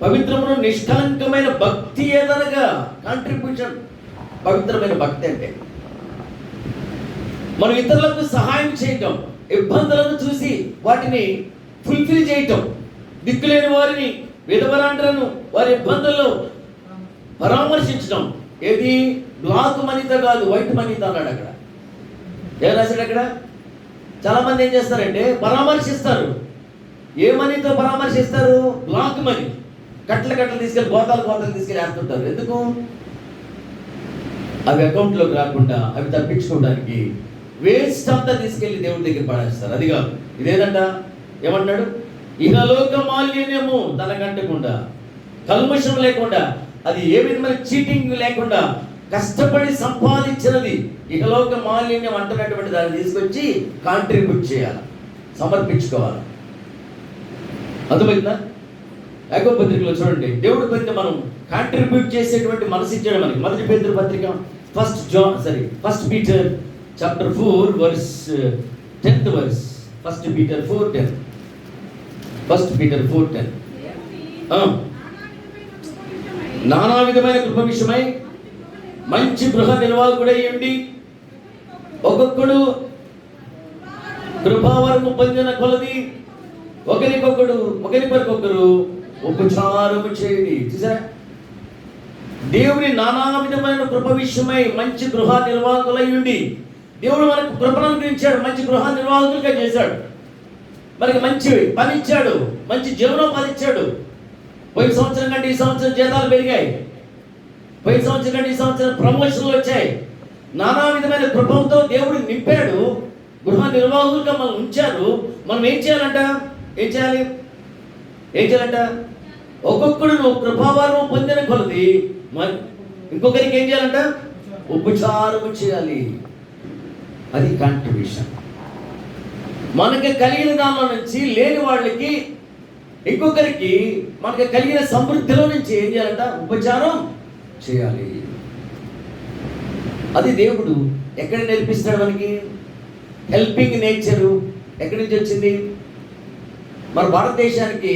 Speaker 1: పవిత్రమును నిష్కలంకమైన భక్తి ఏదనగా, కాంట్రిబ్యూషన్. పవిత్రమైన భక్తి అంటే మనం ఇతరులకు సహాయం చేయటం, ఇబ్బందులను చూసి వాటిని ఫుల్ఫిల్ చేయటం, దిక్కులేని వారిని, విధవరాండ్రను వారి ఇబ్బందుల్లో పరామర్శించడం. ఏది? బ్లాక్ మనీతో కాదు, వైట్ మనీతో అన్నాడు అక్కడ. ఏం రాశాడు అక్కడ? చాలా మంది ఏం చేస్తారంటే పరామర్శిస్తారు. ఏ మనీతో పరామర్శిస్తారు? Black money. కట్టలు తీసుకెళ్ళి గోతాలు తీసుకెళ్ళి వేస్తుంటారు. ఎందుకు? అవి అకౌంట్లోకి రాకుండా, అవి తప్పించుకోవడానికి వేస్ట్ అంతా తీసుకెళ్లి దేవుడి దగ్గర పడేస్తారు. అది కాదు. ఇదేదంట, ఏమంటాడు? ఇహలోక మాలిన్యము తనకంటకుండా, కల్మషం లేకుండా, అది ఏ విధమైన చీటింగ్ లేకుండా కష్టపడి సంపాదించినది ఇహలోక మాలిన్యం అంటున్నటువంటి దాన్ని తీసుకొచ్చి కాంట్రిబ్యూట్ చేయాలి, సమర్పించుకోవాలి. అర్థమైందా? యాకోబు పత్రికలో చూడండి, దేవుడి పైన మనం కాంట్రిబ్యూట్ చేసేటువంటి మనసు ఇచ్చాడు మనకి. 1 పేతురు పత్రిక 1 Peter chapter 4 verse 10th verse. 1 Peter 4:10. 1 Peter 4:10. నానా విధమైన కృప విషయమై మంచి గృహ నిర్వాహకుడై ఉండి ఒక్కొక్కడు కృపావరము పొందిన కొలది ఒకరికొకరు ఉపచారము చేయండి. చూసారా? దేవుని నానా విధమైన కృప విషయమై మంచి గృహ నిర్వాహకులై ఉండి, దేవుడు మనకు కృపను అనుగ్రహించాడు, మంచి గృహ నిర్వాహకులుగా చేశాడు, మనకి మంచి పని ఇచ్చాడు, మంచి జీవనోపాధి ఇచ్చాడు. పోయిన సంవత్సరం కంటే ఈ సంవత్సరం జీతాలు పెరిగాయి, పోయిన సంవత్సరం కంటే ఈ సంవత్సరం ప్రమోషన్లు వచ్చాయి. నానా విధమైన కృపంతో దేవుడు నింపాడు, గృహ నిర్వాహకులుగా మనం ఉంచారు. మనం ఏం చేయాలంట? ఏం చేయాలంట? ఒక్కొక్కడు నువ్వు కృపావారం పొందిన కొలది ఇంకొకరికి ఏం చేయాలంట? ఉపచారము చేయాలి. అది కాంట్రిబ్యూషన్. మనకి కలిగిన దానిలో నుంచి లేని వాళ్ళకి, ఇంకొకరికి మనకి కలిగిన సమృద్ధిలో నుంచి ఏం చేయాలంట? ఉపచారం చేయాలి. అది దేవుడు ఎక్కడ నేర్పిస్తాడు మనకి? హెల్పింగ్ నేచరు ఎక్కడి నుంచి వచ్చింది? మన భారతదేశానికి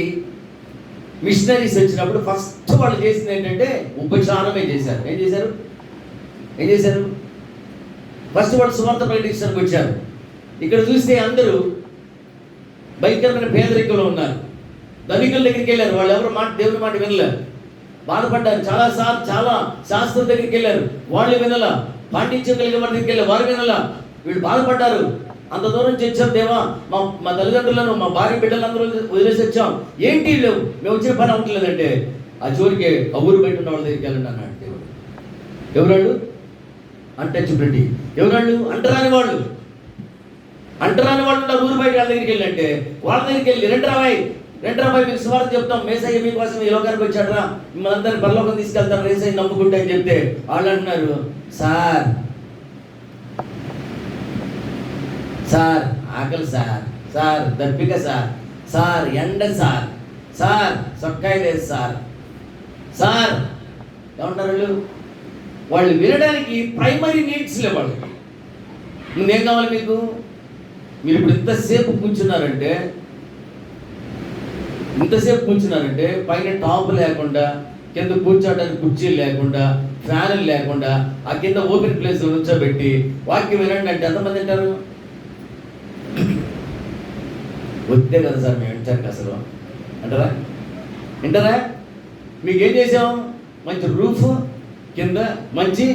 Speaker 1: మిషనరీస్ వచ్చినప్పుడు ఫస్ట్ వాళ్ళు చేసింది ఏంటంటే ఉపచారమే చేశారు. ఏం చేశారు? ఫస్ట్ వాళ్ళు సువార్త ప్రకటించడానికి వచ్చారు. ఇక్కడ చూస్తే అందరూ భయంకరమైన పేదరికంలో ఉన్నారు. ధనికుల దగ్గరికి వెళ్ళారు, వాళ్ళు ఎవరు దేవుని మాట వినలేరు, బాధపడ్డారు. చాలా శాస్త్రం దగ్గరికి వెళ్ళారు, వాళ్ళు వినల. పాండిత్యం కలిగిన వారి దగ్గరికి వెళ్ళారు, వారు వినల. వీళ్ళు బాధపడ్డారు. అంత దూరం నుంచి వచ్చాం దేవా, మా తల్లిదండ్రులను, మా భార్య బిడ్డలందరూ వదిలేసి వచ్చాం, ఏంటి లేవు, మేము వచ్చిన పని అవ్వట్లేదంటే ఆ చివరికి ఆ ఊరు బయట ఉన్న వాళ్ళ దగ్గరికి వెళ్ళండి అన్నాడు దేవుడు. ఎవరాళ్ళు? అన్టచబిలిటీ. ఎవరాళ్ళు? అంటరాని వాళ్ళు ఉన్నారు. ఊరు బయట వాళ్ళ దగ్గరికి వెళ్ళంటే వాళ్ళ దగ్గరికి వెళ్ళి రెండు రాబాయి మీకు సువార్త చెప్తాం, మేసయ్య మీకోసం ఈ లోకానికి వచ్చాడరా, మిమ్మల్ని అందరినీ పరలోకం తీసుకెళ్తారు మేసయ్య నమ్ముకుంటే అని చెప్తే వాళ్ళు అంటున్నారు, సార్ ఆకలి సార్ దప్పిక సార్ ఎండ సార్ సొక్కాయ లేదు సార్ ఏమంటారు వాళ్ళు వినడానికి ప్రైమరీ నీడ్స్ లేవు వాళ్ళకి. ముందేం కావాలి మీకు? మీరు ఇప్పుడు ఇంతసేపు కూర్చున్నారంటే ఇంతసేపు కూర్చున్నారంటే పైన టాప్ లేకుండా, కింద కూర్చోడానికి కుర్చీలు లేకుండా, ఫ్యాన్లు లేకుండా, ఆ కింద ఓపెన్ ప్లేస్ నుంచోబెట్టి వాక్యం వినండి అంటే ఎంతమంది వింటారు? వద్దే కదా సార్ మేము వింటానికి అసలు అంటారా? వింటారా? మీకేం చేసాం? మంచి రూఫ్ కింద మంచి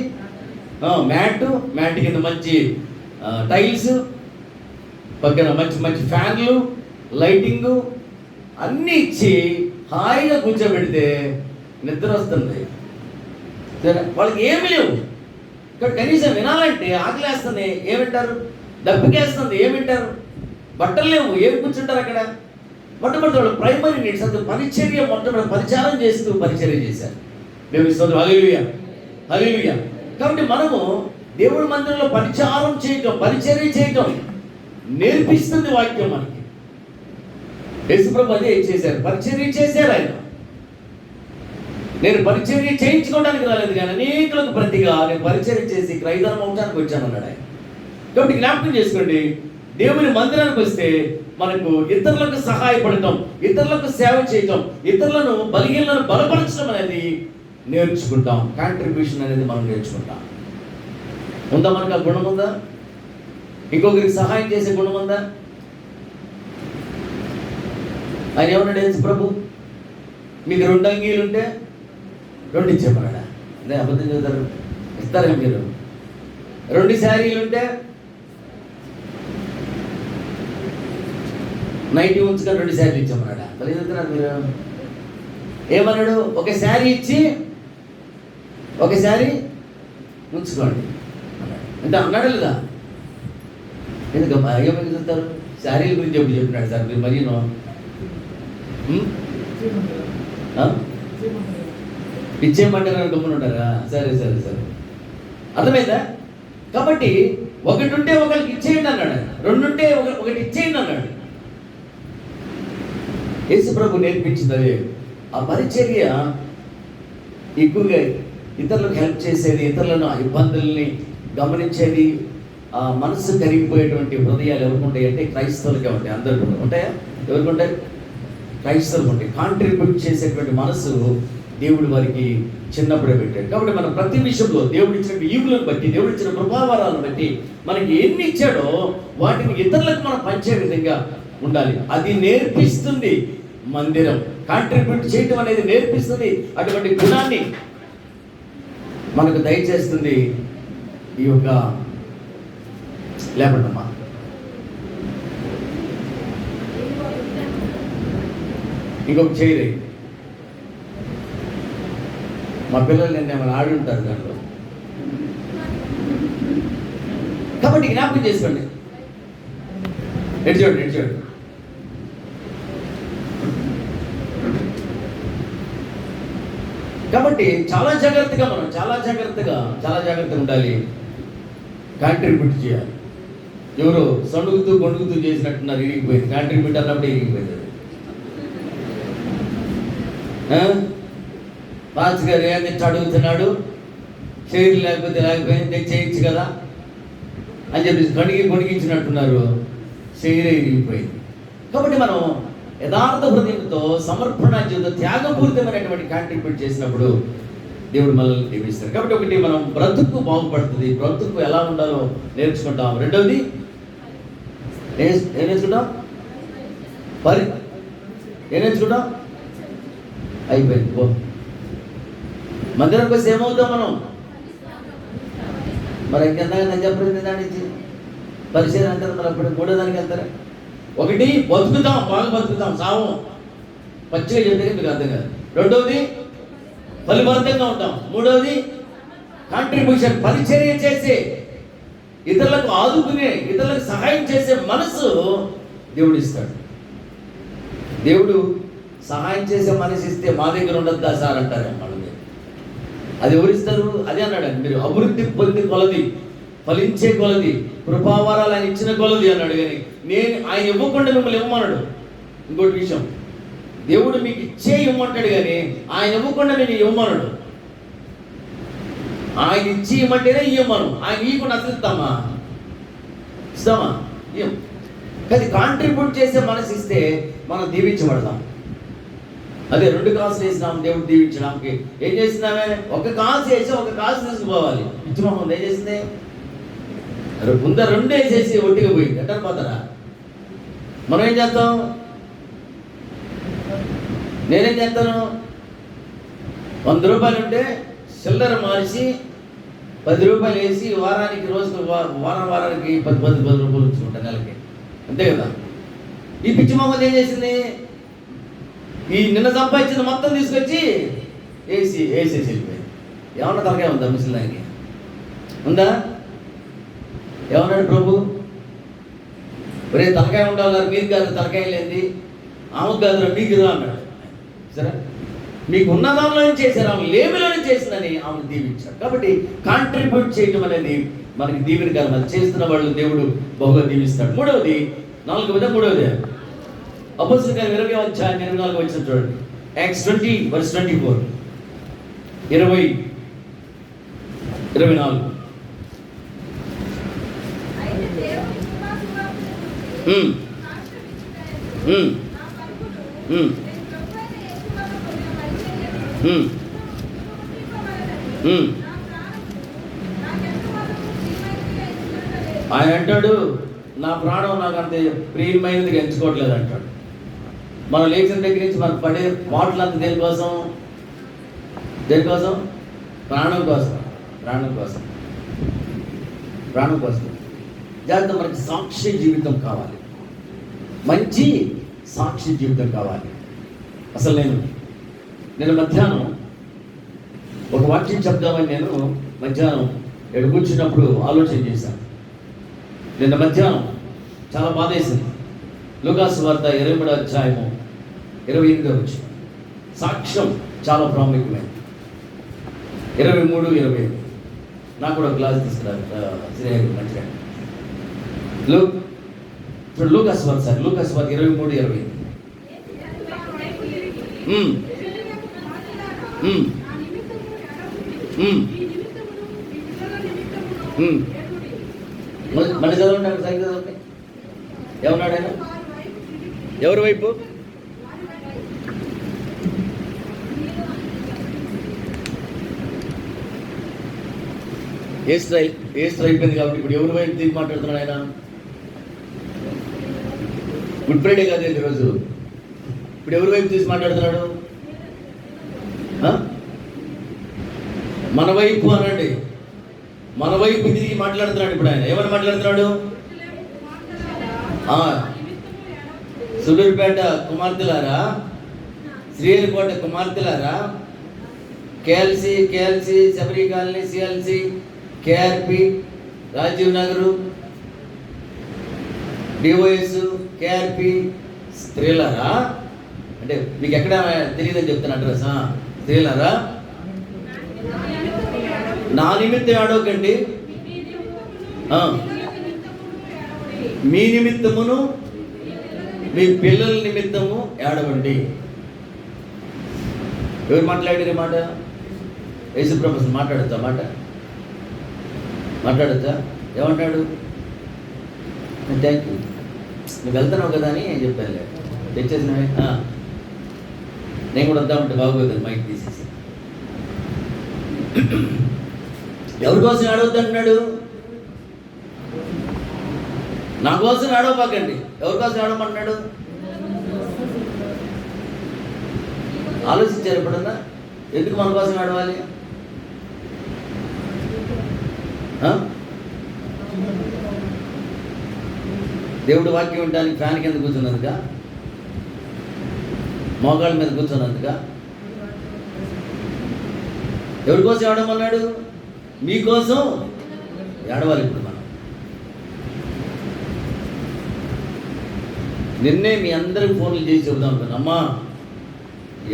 Speaker 1: మ్యాట్ కింద మంచి టైల్స్, పక్కన మంచి మంచి ఫ్యాన్లు, లైటింగు అన్నీ ఇచ్చి హాయిగా కూర్చోబెడితే నిద్ర వస్తుంది. సరే, వాళ్ళకి ఏమి లేవు. ఇక్కడ కనీసం వినాలంటే ఆకలేస్తుంది, ఏమింటారు? దప్పికేస్తుంది, ఏమింటారు? బట్టలు లేవు, ఏమి కూర్చుంటారు అక్కడ? మొట్టమొదటి వాళ్ళు ప్రైమరీ నీడ్స్, అది పరిచర్య, మొట్టమొదటి పరిచారం చేస్తూ పరిచర్య చేశారు. మేము ఇస్తుంది హల్లెలూయా, హల్లెలూయా. కాబట్టి మనము దేవుడి మందిరంలో పరిచారం చేయటం, పరిచర్య చేయటం నేర్పిస్తుంది వాక్యం మనకి. యేసుప్రభు అదే చేశారు, పరిచర్య చేశారు ఆయన. నేను పరిచర్య చేయించుకోవడానికి రాలేదు కానీ అనేకులకు ప్రతిగా నేను పరిచర్య చేసి క్రైదనం అవడానికి వచ్చాను అన్నాడు ఆయన. కాబట్టి జ్ఞాపకం చేసుకోండి, దేవుని మందిరానికి వస్తే మనకు ఇతరులకు సహాయపడటం, ఇతరులకు సేవ చేయటం, ఇతరులను బలహీనలను బలపరచడం అనేది నేర్చుకుంటాం. కాంట్రిబ్యూషన్ అనేది మనం నేర్చుకుంటాం. ఉందా మనకు ఆ గుణం? ఉందా? ఇంకొకరికి సహాయం చేసే గుణం ఉందా? ఆయన ఏమన్నాడు యేసు ప్రభు? మీకు 2 అంగీలు ఉంటే 2 ఇచ్చేమన్నాడా? అదే అబద్ధం చెబుతారు, ఇస్తారా మీరు? 2 శారీలు ఉంటే నైటీ ఉంచుగా 2 శారీలు ఇచ్చామన్నాడా? మరి చెబుతున్నారు మీరు. ఏమన్నాడు? ఒక శారీ ఇచ్చి ఒక శారీ ఉంచుకోండి అంటే అన్నాడు లేదా? ఎందుకమ్మా ఏమని చెప్తారు? శారీల గురించి ఎప్పుడు చెప్పినాడు సార్ మీరు? మరి ఇచ్చేయమంటారు గమ్మున ఉంటారా? సరే సరే సరే, అర్థమైందా? కాబట్టి ఒకటి ఉంటే ఒకరికి ఇచ్చేయండి అన్నాడు, 2 ఉంటే ఒకటి ఇచ్చేయండి అన్నాడు. యేసు ప్రభు నేర్పించింది అదే. ఆ పరిచర్య ఎక్కువగా ఇతరులకు హెల్ప్ చేసేది, ఇతరులను ఇబ్బందుల్ని గమనించేది, ఆ మనసు కరిగిపోయేటువంటి హృదయాలు ఎవరికి ఉంటాయి అంటే క్రైస్తవులకే ఉంటాయి. అందరికీ ఉంటాయా? ఎవరికి ఉంటాయి? క్రైస్తవులకు ఉంటాయి. కాంట్రిబ్యూట్ చేసేటువంటి మనసు దేవుడు వారికి చిన్నప్పుడే పెట్టాడు. కాబట్టి మనం ప్రతి విషయంలో దేవుడు ఇచ్చిన ఈవులను బట్టి, దేవుడు ఇచ్చిన కృపావరాలను బట్టి మనకి ఎన్ని ఇచ్చాడో వాటిని ఇతరులకు మనం పంచే విధంగా ఉండాలి. అది నేర్పిస్తుంది మందిరం. కాంట్రిబ్యూట్ చేయటం అనేది నేర్పిస్తుంది. అటువంటి గుణాన్ని మనకు దయచేస్తుంది ఈ యొక్క లేపడమ్మా. ఇంకొక చేయరే, మా పిల్లలు నిన్న ఏమైనా ఆడి ఉంటారు దాంట్లో. కాబట్టి జ్ఞాపకం చేసుకోండి. ఎడ్చోండి. కాబట్టి చాలా జాగ్రత్తగా ఉండాలి. కాంట్రిబ్యూట్ చేయాలి. ఎవరు సణుగుతూ గొణుగుతూ చేసినట్టున్నారు, ఇరిగిపోయింది. కాంట్రిబ్యూట్ అన్నప్పుడు ఇరిగిపోయింది. పాస్ గారు ఏం తెచ్చి అడుగుతున్నాడు, చైర్లు లేకపోతే చేయొచ్చు కదా అని చెప్పి గొణిగించినట్టున్నారు, చైరే ఇరిగిపోయింది. కాబట్టి మనం యథార్థ హృదయంతో, సమర్పణ జీవితం, త్యాగపూరితమైనటువంటి కాంట్రిబ్యూట్ చేసినప్పుడు దేవుడు మనల్ని దీవిస్తాడు. కాబట్టి ఒకటి, మనం బ్రతుకు బాగుపడుతుంది, బ్రతుకు ఎలా ఉండాలో నేర్చుకుంటాం. రెండవది ఏం నేర్చుకుంటాం? ఏం నేర్చుకుంటాం? అయిపోయింది. మందిరం కోసం ఏమవుతాం మనం? మరి ఇంకెంత చెప్పలేదు దాని నుంచి పరిచయం అంటారు. మరి అప్పుడు 3వ దానికి వెళ్తారా? ఒకటి, బతుకుతాం, బాగా బతుకుతాం, సావం పచ్చిగా చెప్తే మీకు అర్థం కాదు. 2వది ఫలిభరితంగా ఉంటాం. 3వది కాంట్రిబ్యూషన్, పరిచర్య చేసే, ఇతరులకు ఆదుకునే, ఇతరులకు సహాయం చేసే మనసు దేవుడు ఇస్తాడు. దేవుడు సహాయం చేసే మనసు ఇస్తే మా దగ్గర ఉండద్దా సార్ అంటారు వాళ్ళు. అది ఎవరిస్తారు? అదే అన్నాడు, మీరు అభివృద్ధి పొంది కొలది, ఫలించే కొలది, కృపావరాలు ఆయన ఇచ్చిన కొలది అన్నాడు. కానీ ఆయన ఇవ్వకుండా మిమ్మల్ని ఇవ్వమన్నాడు. ఇంకోటి విషయం, దేవుడు మీకు ఇచ్చే ఇవ్వమంటాడు కానీ ఆయన ఇవ్వకుండా నేను ఇవ్వమన్నాడు. ఆయన ఇచ్చి ఇవ్వమంటేనే ఇవ్వమను, ఆయన ఇవ్వకుండా అసలు ఇస్తామా? ఇవ్వం. కానీ కాంట్రిబ్యూట్ చేసే మనసు ఇస్తే మనం దీవించబడతాం. అదే 2 కాసులు వేసినాము దేవుడు దీవించడానికి. ఏం చేసిందామే? ఒక కాసు వేసి ఒక కాసు తీసుకుపోవాలి. పిచ్చిమోహం ఏం చేసింది? ముంద 2 వేసేసి ఒట్టిగా పోయింది. ఎట్లా పోతారా? మనం ఏం చేస్తాం? నేనేం చేస్తాను? 100 రూపాయలు ఉంటే చిల్లర మార్చి 10 రూపాయలు వేసి వారానికి రోజుకు వారానికి 10 రూపాయలు ఉంచుకుంటాను నెలకి. అంతే కదా? ఈ పిచ్చి మొహమ్మద్ ఏం చేసింది? ఈ నిన్న సంపాదించిన మొత్తం తీసుకొచ్చి వేసేసి వెళ్ళిపోయింది. ఏమన్నా తలకాయ ఉందా ముసలిదానికి? ఉందా? ఏమన్నాడు ప్రభు? ఒరే తలకాయ ఉండాలి, మీరు కాదు తలకాయ లేనిది, ఆమెకు కాదు మీకు రా అన్నాడు. సరే, మీకు ఉన్న దానిలో చేశారు, ఆమె లేమిలో చేసిందని ఆమెను దీవించాడు. కాబట్టి కాంట్రిబ్యూట్ చేయడం అనేది మనకి దీవెనకరం. అది చేస్తున్న వాళ్ళు దేవుడు బహుగా దీవిస్తాడు. మూడవది అపోస్తలుల కార్యం 20వ అధ్యాయం 24వ వచనం చూడండి. Acts 20:24. 20:24. ఆయన అంటాడు, నా ప్రాణం నాకు అంత ప్రియమైనది ఎంచుకోవట్లేదు అంటాడు. మనం లేచిన దగ్గర నుంచి మనం పడే మాటలంతా దేనికోసం? ప్రాణం కోసం. జాగ్రత్త. మనకి సాక్షి జీవితం కావాలి, మంచి సాక్షి జీవితం కావాలి. అసలు నేను మధ్యాహ్నం ఒక వాక్యం చెప్దామని నేను మధ్యాహ్నం ఇక్కడ కూర్చున్నప్పుడు ఆలోచన చేశాను. నిన్న మధ్యాహ్నం చాలా బాధేసింది. లూకాసు వార్త 23వ అధ్యాయము 28వ వచనం. సాక్ష్యం చాలా ప్రాముఖ్యమైనది. 23-25. నాకు కూడా క్లాస్ తీసుకురారు శ్రేయకు మంచిగా. లూకాసు వార్త 23-25. మళ్ళీ చదవండి, సరిగ్గా చదవండి. ఏమన్నాడు ఆయన? ఎవరి వైపు? ఏస్టర్ అయిపోయింది కాబట్టి ఇప్పుడు ఎవరి వైపు తీసి మాట్లాడుతున్నాడు ఆయన? గుడ్ ఫ్రైడే కాదు ఈరోజు. ఇప్పుడు ఎవరి వైపు తీసి మాట్లాడుతున్నాడు? మన వైపు అనండి. మన వైపు తిరిగి మాట్లాడుతున్నాడు ఇప్పుడు ఆయన. ఏమని మాట్లాడుతున్నాడు? సులూరుపేట కుమార్తెలారా, శ్రీహరికోట కుమార్తెలారా, KLC Sabari colony, CLC, KRP, Rajiv Nagar, DOS, KRP స్త్రీలారా, అంటే మీకు ఎక్కడ తెలియదని చెప్తాను అడ్రస్. స్త్రీలారా, నా నిమిత్తం ఏడవకండి, మీ నిమిత్తమును మీ పిల్లల నిమిత్తము ఏడవండి. ఎవరు మాట్లాడారు మాట? యేసుప్రభు మాట్లాడచ్చా? ఏమంటాడు? థ్యాంక్ యూ, నువ్వు వెళ్తున్నావు కదా అని చెప్పాను. తెచ్చేసినవే. నేను కూడా వద్దామంటే బాగోదు, మైక్ తీసేసి. ఎవరి కోసం ఏడవద్దు అంటున్నాడు? నా కోసం ఏడవపాకండి. ఎవరి కోసం ఏడవమంటున్నాడు? ఆలోచించారు ఎప్పుడన్నా? ఎందుకు మన కోసం ఏడవాలి? దేవుడు వాక్యం వినడానికి ఫ్యాన్ కింద కూర్చున్నందుక, మోకాళ్ళ మీద కూర్చున్నందుక? ఎవరి కోసం ఏడవమన్నాడు? మీకోసం ఏడవాలి. ఇప్పుడు మనం నిన్నే మీ అందరికి ఫోన్లు చేసి చెబుదాం అనుకున్నా, అమ్మా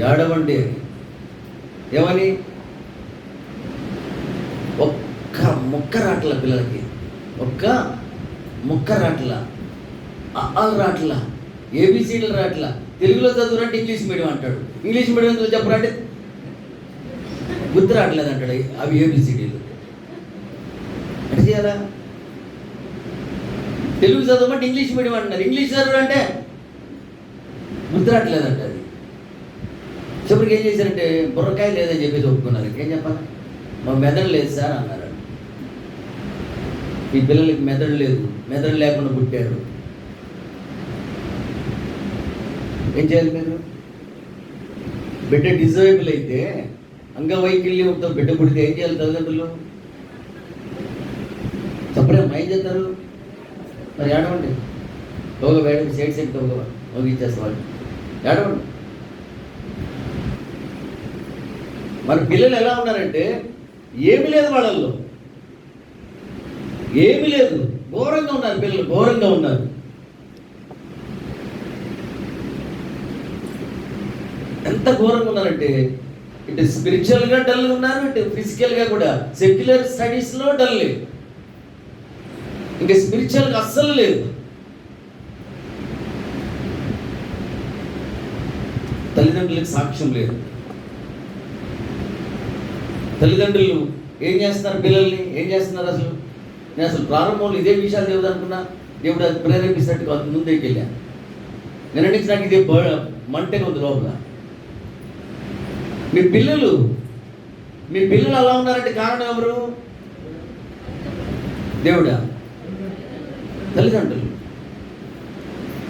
Speaker 1: ఏడవండి. ఏమని? ఒక్క ముక్క రాట్ల పిల్లలకి, ఒక్క ముక్క రాట్ల, అల్ రాట్ల, ఏబిసిడీలు రాట్ల. తెలుగులో చదువురంటే ఇంగ్లీష్ మీడియం అంటాడు. ఇంగ్లీష్ మీడియంలో చెప్పరంటే గుర్తు రావట్లేదు అంటాడు. అవి ఏబిసిడీలు అంటే చేయాలా? తెలుగు చదవమంటే ఇంగ్లీష్ మీడియం అంటున్నారు. ఇంగ్లీష్ చదువు అంటే గుర్తు రావట్లేదంట. అది
Speaker 2: చివరికి ఏం చేశారంటే బుర్రకాయ లేదని చెప్పేసి ఒప్పుకున్నారు. ఏం చెప్పాలి, మా మెదడు లేదు సార్ అన్నారు. ఈ పిల్లలకి మెదడు లేదు, మెదడు లేకుండా పుట్టారు. ఏం చేయాలి మీరు? బిడ్డ డిజేబుల్ అయితే, అంగవైకల్యంతో బిడ్డ పుడితే ఏం చేయాలి తల్లిదండ్రులు? చెప్పలేమ్మా, ఏం చేస్తారు? మరి ఏడవండి, ఒక వేడి సైడ్ సైడ్ ఒక ఇచ్చేస్తా వాళ్ళు ఏడవండి. మన పిల్లలు ఎలా ఉన్నారంటే ఏమీ లేదు వాళ్ళల్లో, ఏమీ లేదు, ఘోరంగా ఉన్నారు పిల్లలు, ఘోరంగా ఉన్నారు. ఎంత ఘోరంగా ఉన్నారంటే ఇటు స్పిరిచువల్గా డల్గా ఉన్నారు, ఇటు ఫిజికల్గా కూడా. సెక్యులర్ స్టడీస్లో డల్, ఇంకా స్పిరిచువల్గా అస్సలు లేదు. తల్లిదండ్రులకు సాక్ష్యం లేదు. తల్లిదండ్రులు ఏం చేస్తున్నారు, పిల్లల్ని ఏం చేస్తున్నారు? అసలు నేను అసలు ప్రారంభంలో ఇదే విషయాలు దేవుడు అనుకున్నా, దేవుడు అది ప్రేరేపిస్తున్నట్టు అది ముందుకు వెళ్ళాను. నేను నుంచి నాకు ఇదే మంటగా ఉంది లోపల. మీ పిల్లలు అలా ఉన్నారంటే కారణం ఎవరు? దేవుడా? తల్లిదండ్రులు.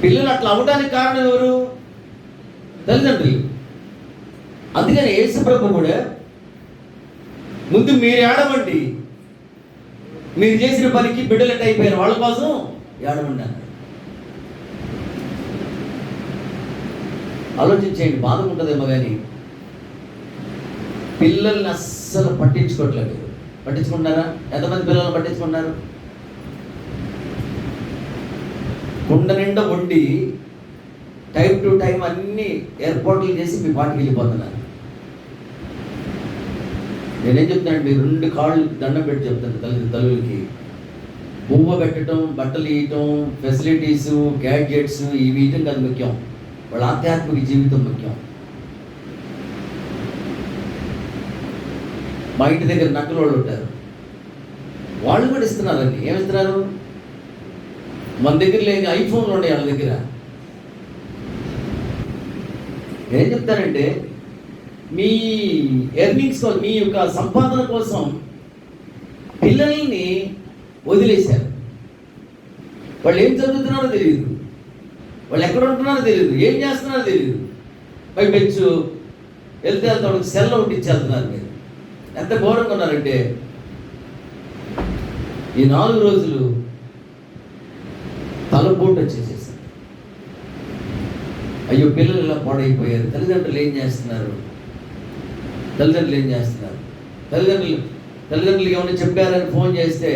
Speaker 2: పిల్లలు అట్లా అవ్వడానికి కారణం ఎవరు? తల్లిదండ్రులు. అందుకని యేసు ప్రభు కూడా ముందు మీరు ఏడవండి, మీరు చేసిన పనికి బిడ్డలెట్ అయిపోయారు, వాళ్ళ కోసం ఏడవండి అన్నాడు. ఆలోచించేయండి, బాధ ఉంటుందేమో కానీ పిల్లల్ని అస్సలు పట్టించుకోవట్లేదు. పట్టించుకుంటారా? ఎంతమంది పిల్లల్ని పట్టించుకుంటారు? కుండ నిండా వండి టైం టు టైం అన్ని ఏర్పాట్లు చేసి మీ పాటికి వెళ్ళిపోతున్నారు. నేనేం చెప్తానండి, 2 కాళ్ళు దండం పెట్టి చెప్తాను తల్లులకి. పువ్వు పెట్టడం, బట్టలు ఇవ్వటం, ఫెసిలిటీస్, గ్యాడ్జెట్స్ ఇవి ఇవ్వటం కాదు ముఖ్యం, వాళ్ళ ఆధ్యాత్మిక జీవితం ముఖ్యం. మా ఇంటి దగ్గర నక్కల వాళ్ళు ఉంటారు, వాళ్ళు కూడా ఇస్తున్నారండి. ఏమిస్తున్నారు? మన దగ్గర లేని ఐఫోన్లు ఉన్నాయి వాళ్ళ దగ్గర. ఏం చెప్తారంటే మీ ఎర్నింగ్స్ కోసం, మీ యొక్క సంపాదన కోసం పిల్లల్ని వదిలేశారు. వాళ్ళు ఏం చదువుతున్నారో తెలియదు, వాళ్ళు ఎక్కడ ఉంటున్నారో తెలియదు, ఏం చేస్తున్నారో తెలియదు. పైపెచ్చు వెళ్తే వాళ్ళకి సెల్ ఒకటి ఇచ్చి వెళ్తున్నారు. మీరు ఎంత ఘోరంగా ఉన్నారంటే ఈ 4 రోజులు తలపోటు వచ్చేసేసారు. అయ్యో పిల్లలు ఇలా పాడైపోయారు. తల్లిదండ్రులు ఏం చేస్తున్నారు? తల్లిదండ్రులకి ఏమైనా చెప్పారని ఫోన్ చేస్తే,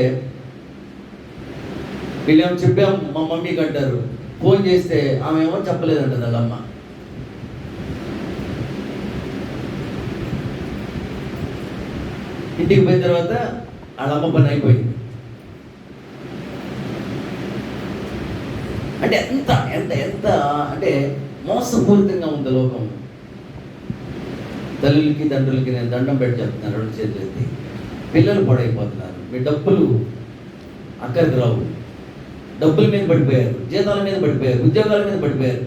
Speaker 2: వీళ్ళేమో చెప్పాం మా మమ్మీకి అంటారు. ఫోన్ చేస్తే ఆమె ఏమో చెప్పలేదంట వాళ్ళమ్మ. ఇంటికి పోయిన తర్వాత వాళ్ళమ్మ పని అయిపోయింది. అంటే ఎంత ఎంత ఎంత అంటే మోసపూరితంగా ఉంది లోకం. తల్లులకి తండ్రులకి నేను దండం పెట్టి చెప్తున్నాను, 2 చేతులు ఎత్తి. పిల్లలు పాడైపోతున్నారు. మీ డబ్బులు అక్కడికి రావు, డబ్బుల మీద పడిపోయారు, జీతాల మీద పడిపోయారు, ఉద్యోగాల మీద పడిపోయారు.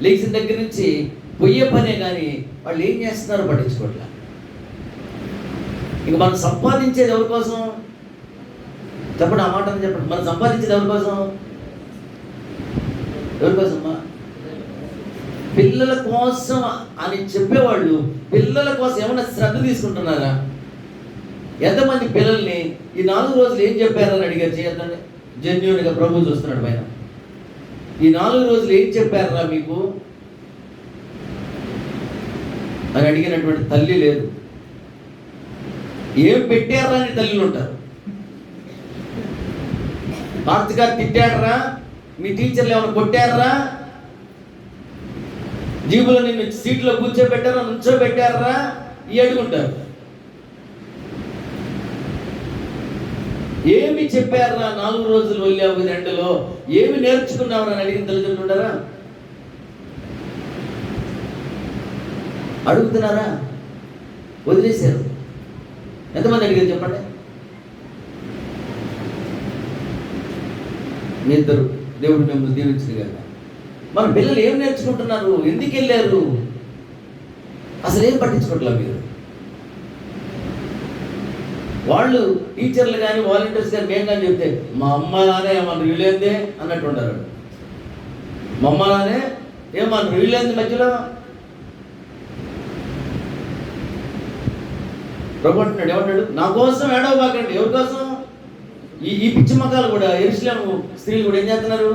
Speaker 2: లేచిన దగ్గర నుంచి పొయ్యే పనే కానీ వాళ్ళు ఏం చేస్తున్నారో పట్టించుకోవట్లే. ఇంక మనం సంపాదించేది ఎవరి కోసం చెప్పండి? ఆ మాట చెప్పండి. మనం సంపాదించేది ఎవరి కోసం? ఎవరికోసమ్మా? పిల్లల కోసం అని చెప్పేవాళ్ళు పిల్లల కోసం ఏమైనా శ్రద్ధ తీసుకుంటున్నారా? ఎంతమంది పిల్లల్ని ఈ 4 రోజులు ఏం చెప్పారని అడిగారు? చేయొద్దండి, జెన్యూన్గా ప్రభు చూస్తున్నాడు పైన. ఈ 4 రోజులు ఏం చెప్పారా మీకు అని అడిగినటువంటి తల్లి లేదు. ఏం పెట్టారా అని తల్లిలు ఉంటారు. మాస్టర్ గారు తిట్టాడరా, మీ టీచర్లు ఏమైనా కొట్టారా, జీబులో నిన్ను సీట్లో కూర్చోబెట్టారా, నుంచోబెట్టారా, ఈ అడుగుంటారు. ఏమి చెప్పారా? 4 రోజులు వెళ్ళావు ఎండలో, ఏమి నేర్చుకున్నావు అని అడిగిన తల్లిదండ్రులుంటారా? అడుగుతున్నారా? వదిలేశారు. ఎంతమంది అడిగారు చెప్పండి? మీ ఇద్దరు. దేవుడు మిమ్మల్ని దీవించడు కదా. మన పిల్లలు ఏం నేర్చుకుంటున్నారు? ఎందుకు వెళ్ళారు?
Speaker 1: అసలు ఏం పట్టించుకోవట్లే మీరు. వాళ్ళు టీచర్లు కానీ వాలంటీర్స్ కానీ మేము కానీ చెప్తే మా అమ్మ నానే ఏమన్నా వీళ్ళేందే అన్నట్టు ఉంటారు. మా అమ్మ నానే ఏమన్నా వీళ్ళేంది మధ్యలో ప్రభు అంటున్నాడు, ఏమంటాడు, నా కోసం ఏడవబాకండి. ఎవరి కోసం? ఈ పిచ్చి మకాలు కూడా, యెరూషలేము స్త్రీలు కూడా ఏం చేస్తున్నారు?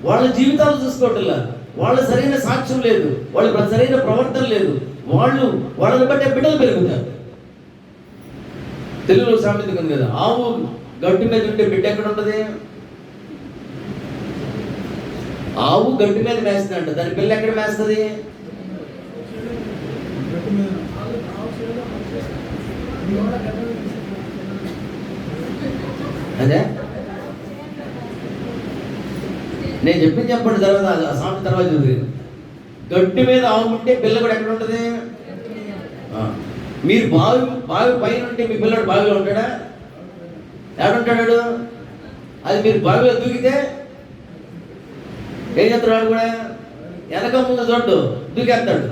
Speaker 1: వాళ్ళ జీవితాలు చూసుకోవట్లా, వాళ్ళ సరైన సాక్ష్యం లేదు, వాళ్ళ సరైన ప్రవర్తన లేదు, వాళ్ళని బట్టే బిడ్డలు పెరుగుతారు. తెలుగులో సామెత ఉంది కదా, ఆవు గట్టు మీద ఉంటే బిడ్డ ఎక్కడ ఉంటుంది? ఆవు గట్టు మీద మేస్తుందంట, దాని పిల్ల ఎక్కడ మేస్తుంది? అదే నేను చెప్పింది చెప్పండి, తర్వాత ఆ సామెత తర్వాత చదివి. గట్టు మీద ఆవు ఉంటే పిల్ల కూడా ఎక్కడ ఉంటుంది? మీరు బావి పైన ఉంటే మీ పిల్లడు బావిలో ఉంటాడా? ఎక్కడుంటాడు? అది మీరు బావిలో దూకితే ఏం చేస్తాడు? కూడా వెనక ముందు చూడ్డు దూకేస్తాడు.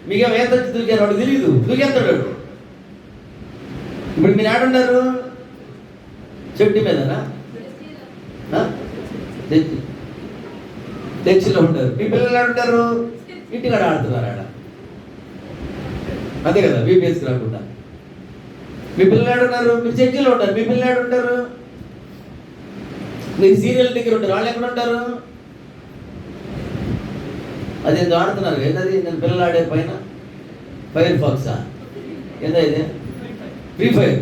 Speaker 1: మీకేం ఏత వచ్చి దూకారు వాడు తెలియదు, దూకేస్తాడు. ఇప్పుడు మీరు ఏడుంటారు? చెట్టు మీదనా? తెచ్చిలో ఉంటారు. మీ పిల్లలు ఏడుంటారు? ఇంటికాడ ఆడుతున్నారు ఆడ, అంతే కదా, బీపీఎస్కి రాకుండా. మీ పిల్లలు ఏడున్నారు? మీరు చర్చిలో ఉంటారు. మీ పిల్లలు ఏడుంటారు? మీరు సీరియల్ దగ్గర ఉంటారు. వాళ్ళు ఎక్కడ ఉంటారు? అదేందో ఆడుతున్నారు. ఏంటది నేను పిల్లలు ఆడే పైన? ఫైర్ ఫాక్సా? ఏందా ఇది? Free fire.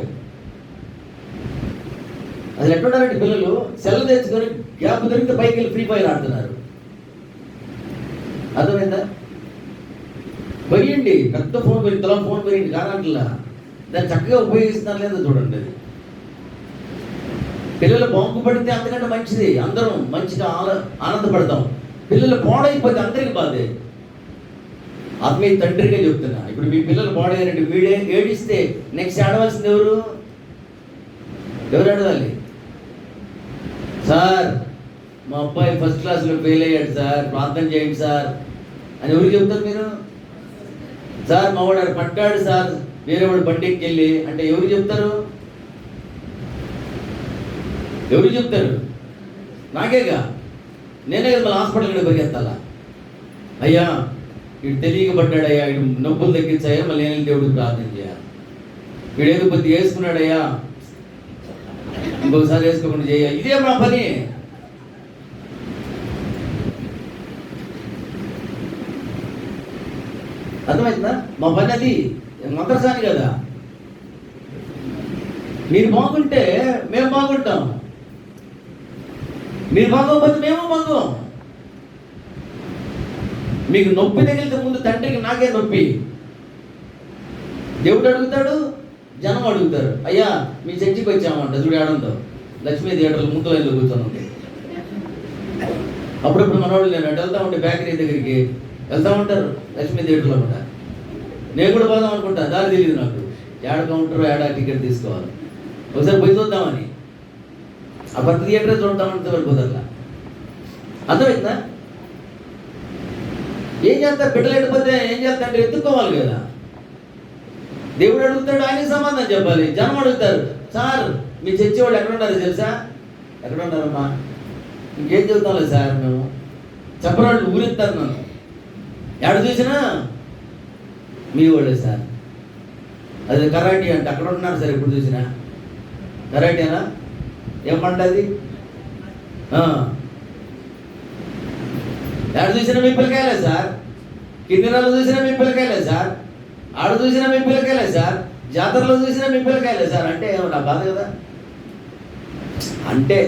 Speaker 1: అది ఎట్లున్నారంటే పిల్లలు సెల్ తెచ్చుకొని గ్యాప్ దొరికితే పైకి వెళ్ళి ఫ్రీ ఫైర్ ఆడుతున్నారు. అర్థమైందా? పోయండి, పెద్ద ఫోన్ పోయి తల ఫోన్ పోయింది కానట్లా, దాన్ని చక్కగా ఉపయోగిస్తున్నారు లేదో చూడండి. అది పిల్లలు బాగుపడితే అంతకంటే మంచిది, అందరం మంచిగా ఆనందపడతాం. పిల్లలు పాడైపోతే అందరికి బాధే. ఆత్మీయ తండ్రిగా చెప్తున్నా, ఇప్పుడు మీ పిల్లలు పాడైనట్టు వీడే ఏడిస్తే నెక్స్ట్ ఆడవలసింది ఎవరు ఆడవాలి? సార్ మా అబ్బాయి ఫస్ట్ క్లాస్లో ఫెయిల్ అయ్యాడు సార్, ప్రార్థన చేయండి సార్ అని ఎవరికి చెప్తారు మీరు? సార్ మా వాడు పట్టాడు సార్ వేరే వాడు బండికి వెళ్ళి అంటే ఎవరు చెప్తారు? నాకేగా, నేనే కదా మళ్ళీ హాస్పిటల్ కూడా పరిగెత్తాలా? అయ్యా వీడు తెలియక పడ్డాడయ్యా, వీడు నొప్పులు తగ్గించాయా, మళ్ళీ నేను దేవుడికి ప్రార్థన చేయాలి. వీడు ఏదో కొద్దిగా వేసుకున్నాడయ్యా, ఇంకొకసారి వేసుకోకుండా చేయ, ఇదే మా పని. అర్థమవుతుందా? మా పని అది మంత్రసాని కదా. మీరు బాగుంటే మేము బాగుంటాం, మీరు బాగోకపోతే మేము బాగోం. మీకు నొప్పి తగిలితే ముందు తండ్రికి నాకే నొప్పి. దేవుడు అడుగుతాడు, జనం అడుగుతారు, అయ్యా మీ చర్చికి వచ్చామంట చూడు ఏడంతో లక్ష్మీ థియేటర్లో ముందు లైన్లో కూర్చొని ఉంది. అప్పుడప్పుడు మనవాళ్ళు నేను వెళ్తా ఉంటే బేకరీ దగ్గరికి వెళ్తా ఉంటారు, లక్ష్మీ థియేటర్లో ఉంటా. నేను కూడా పోదాం అనుకుంటా, దారి తెలియదు నాకు, ఏడ కౌంటర్ ఏడా టికెట్ తీసుకోవాలి, ఒకసారి పోయి చూద్దామని. ఆ కొత్త థియేటర్ చూద్దామంటే వెళ్ళిపోతారు. అర్థమైందా? ఏం చేస్తారు? బిడ్డలు ఎడిపోతే ఏం చేస్తారంటే ఎత్తుక్కోవాలి కదా. దేవుడు అడుగుతాడు, ఆయనకి సమాధానం చెప్పాలి. జనం అడుగుతారు, సార్ మీ చర్చి వాళ్ళు ఎక్కడ ఉన్నారు తెలుసా? ఎక్కడ ఉన్నారమ్మా? ఇంకేం చెబుతాంలే సార్ మేము చెప్పరాళ్ళు ఊరెత్తారు నన్ను. ఎక్కడ చూసినా మీ వాళ్ళే సార్, అది కరాటీ అంటే అక్కడ ఉంటున్నారు సార్, ఎప్పుడు చూసినా కరాటీనా ఏమంటది? ఎక్కడ చూసినా మీ పిల్లకాయలే సార్, కిందిరాలు చూసినా మీ పిల్లకాయలే సార్, ఆడ చూసినా మీ పిల్లకాయలే సార్, జాతరలో చూసినా మీ పిల్లకాయలే సార్ అంటే నా బాధ కదా. అంటే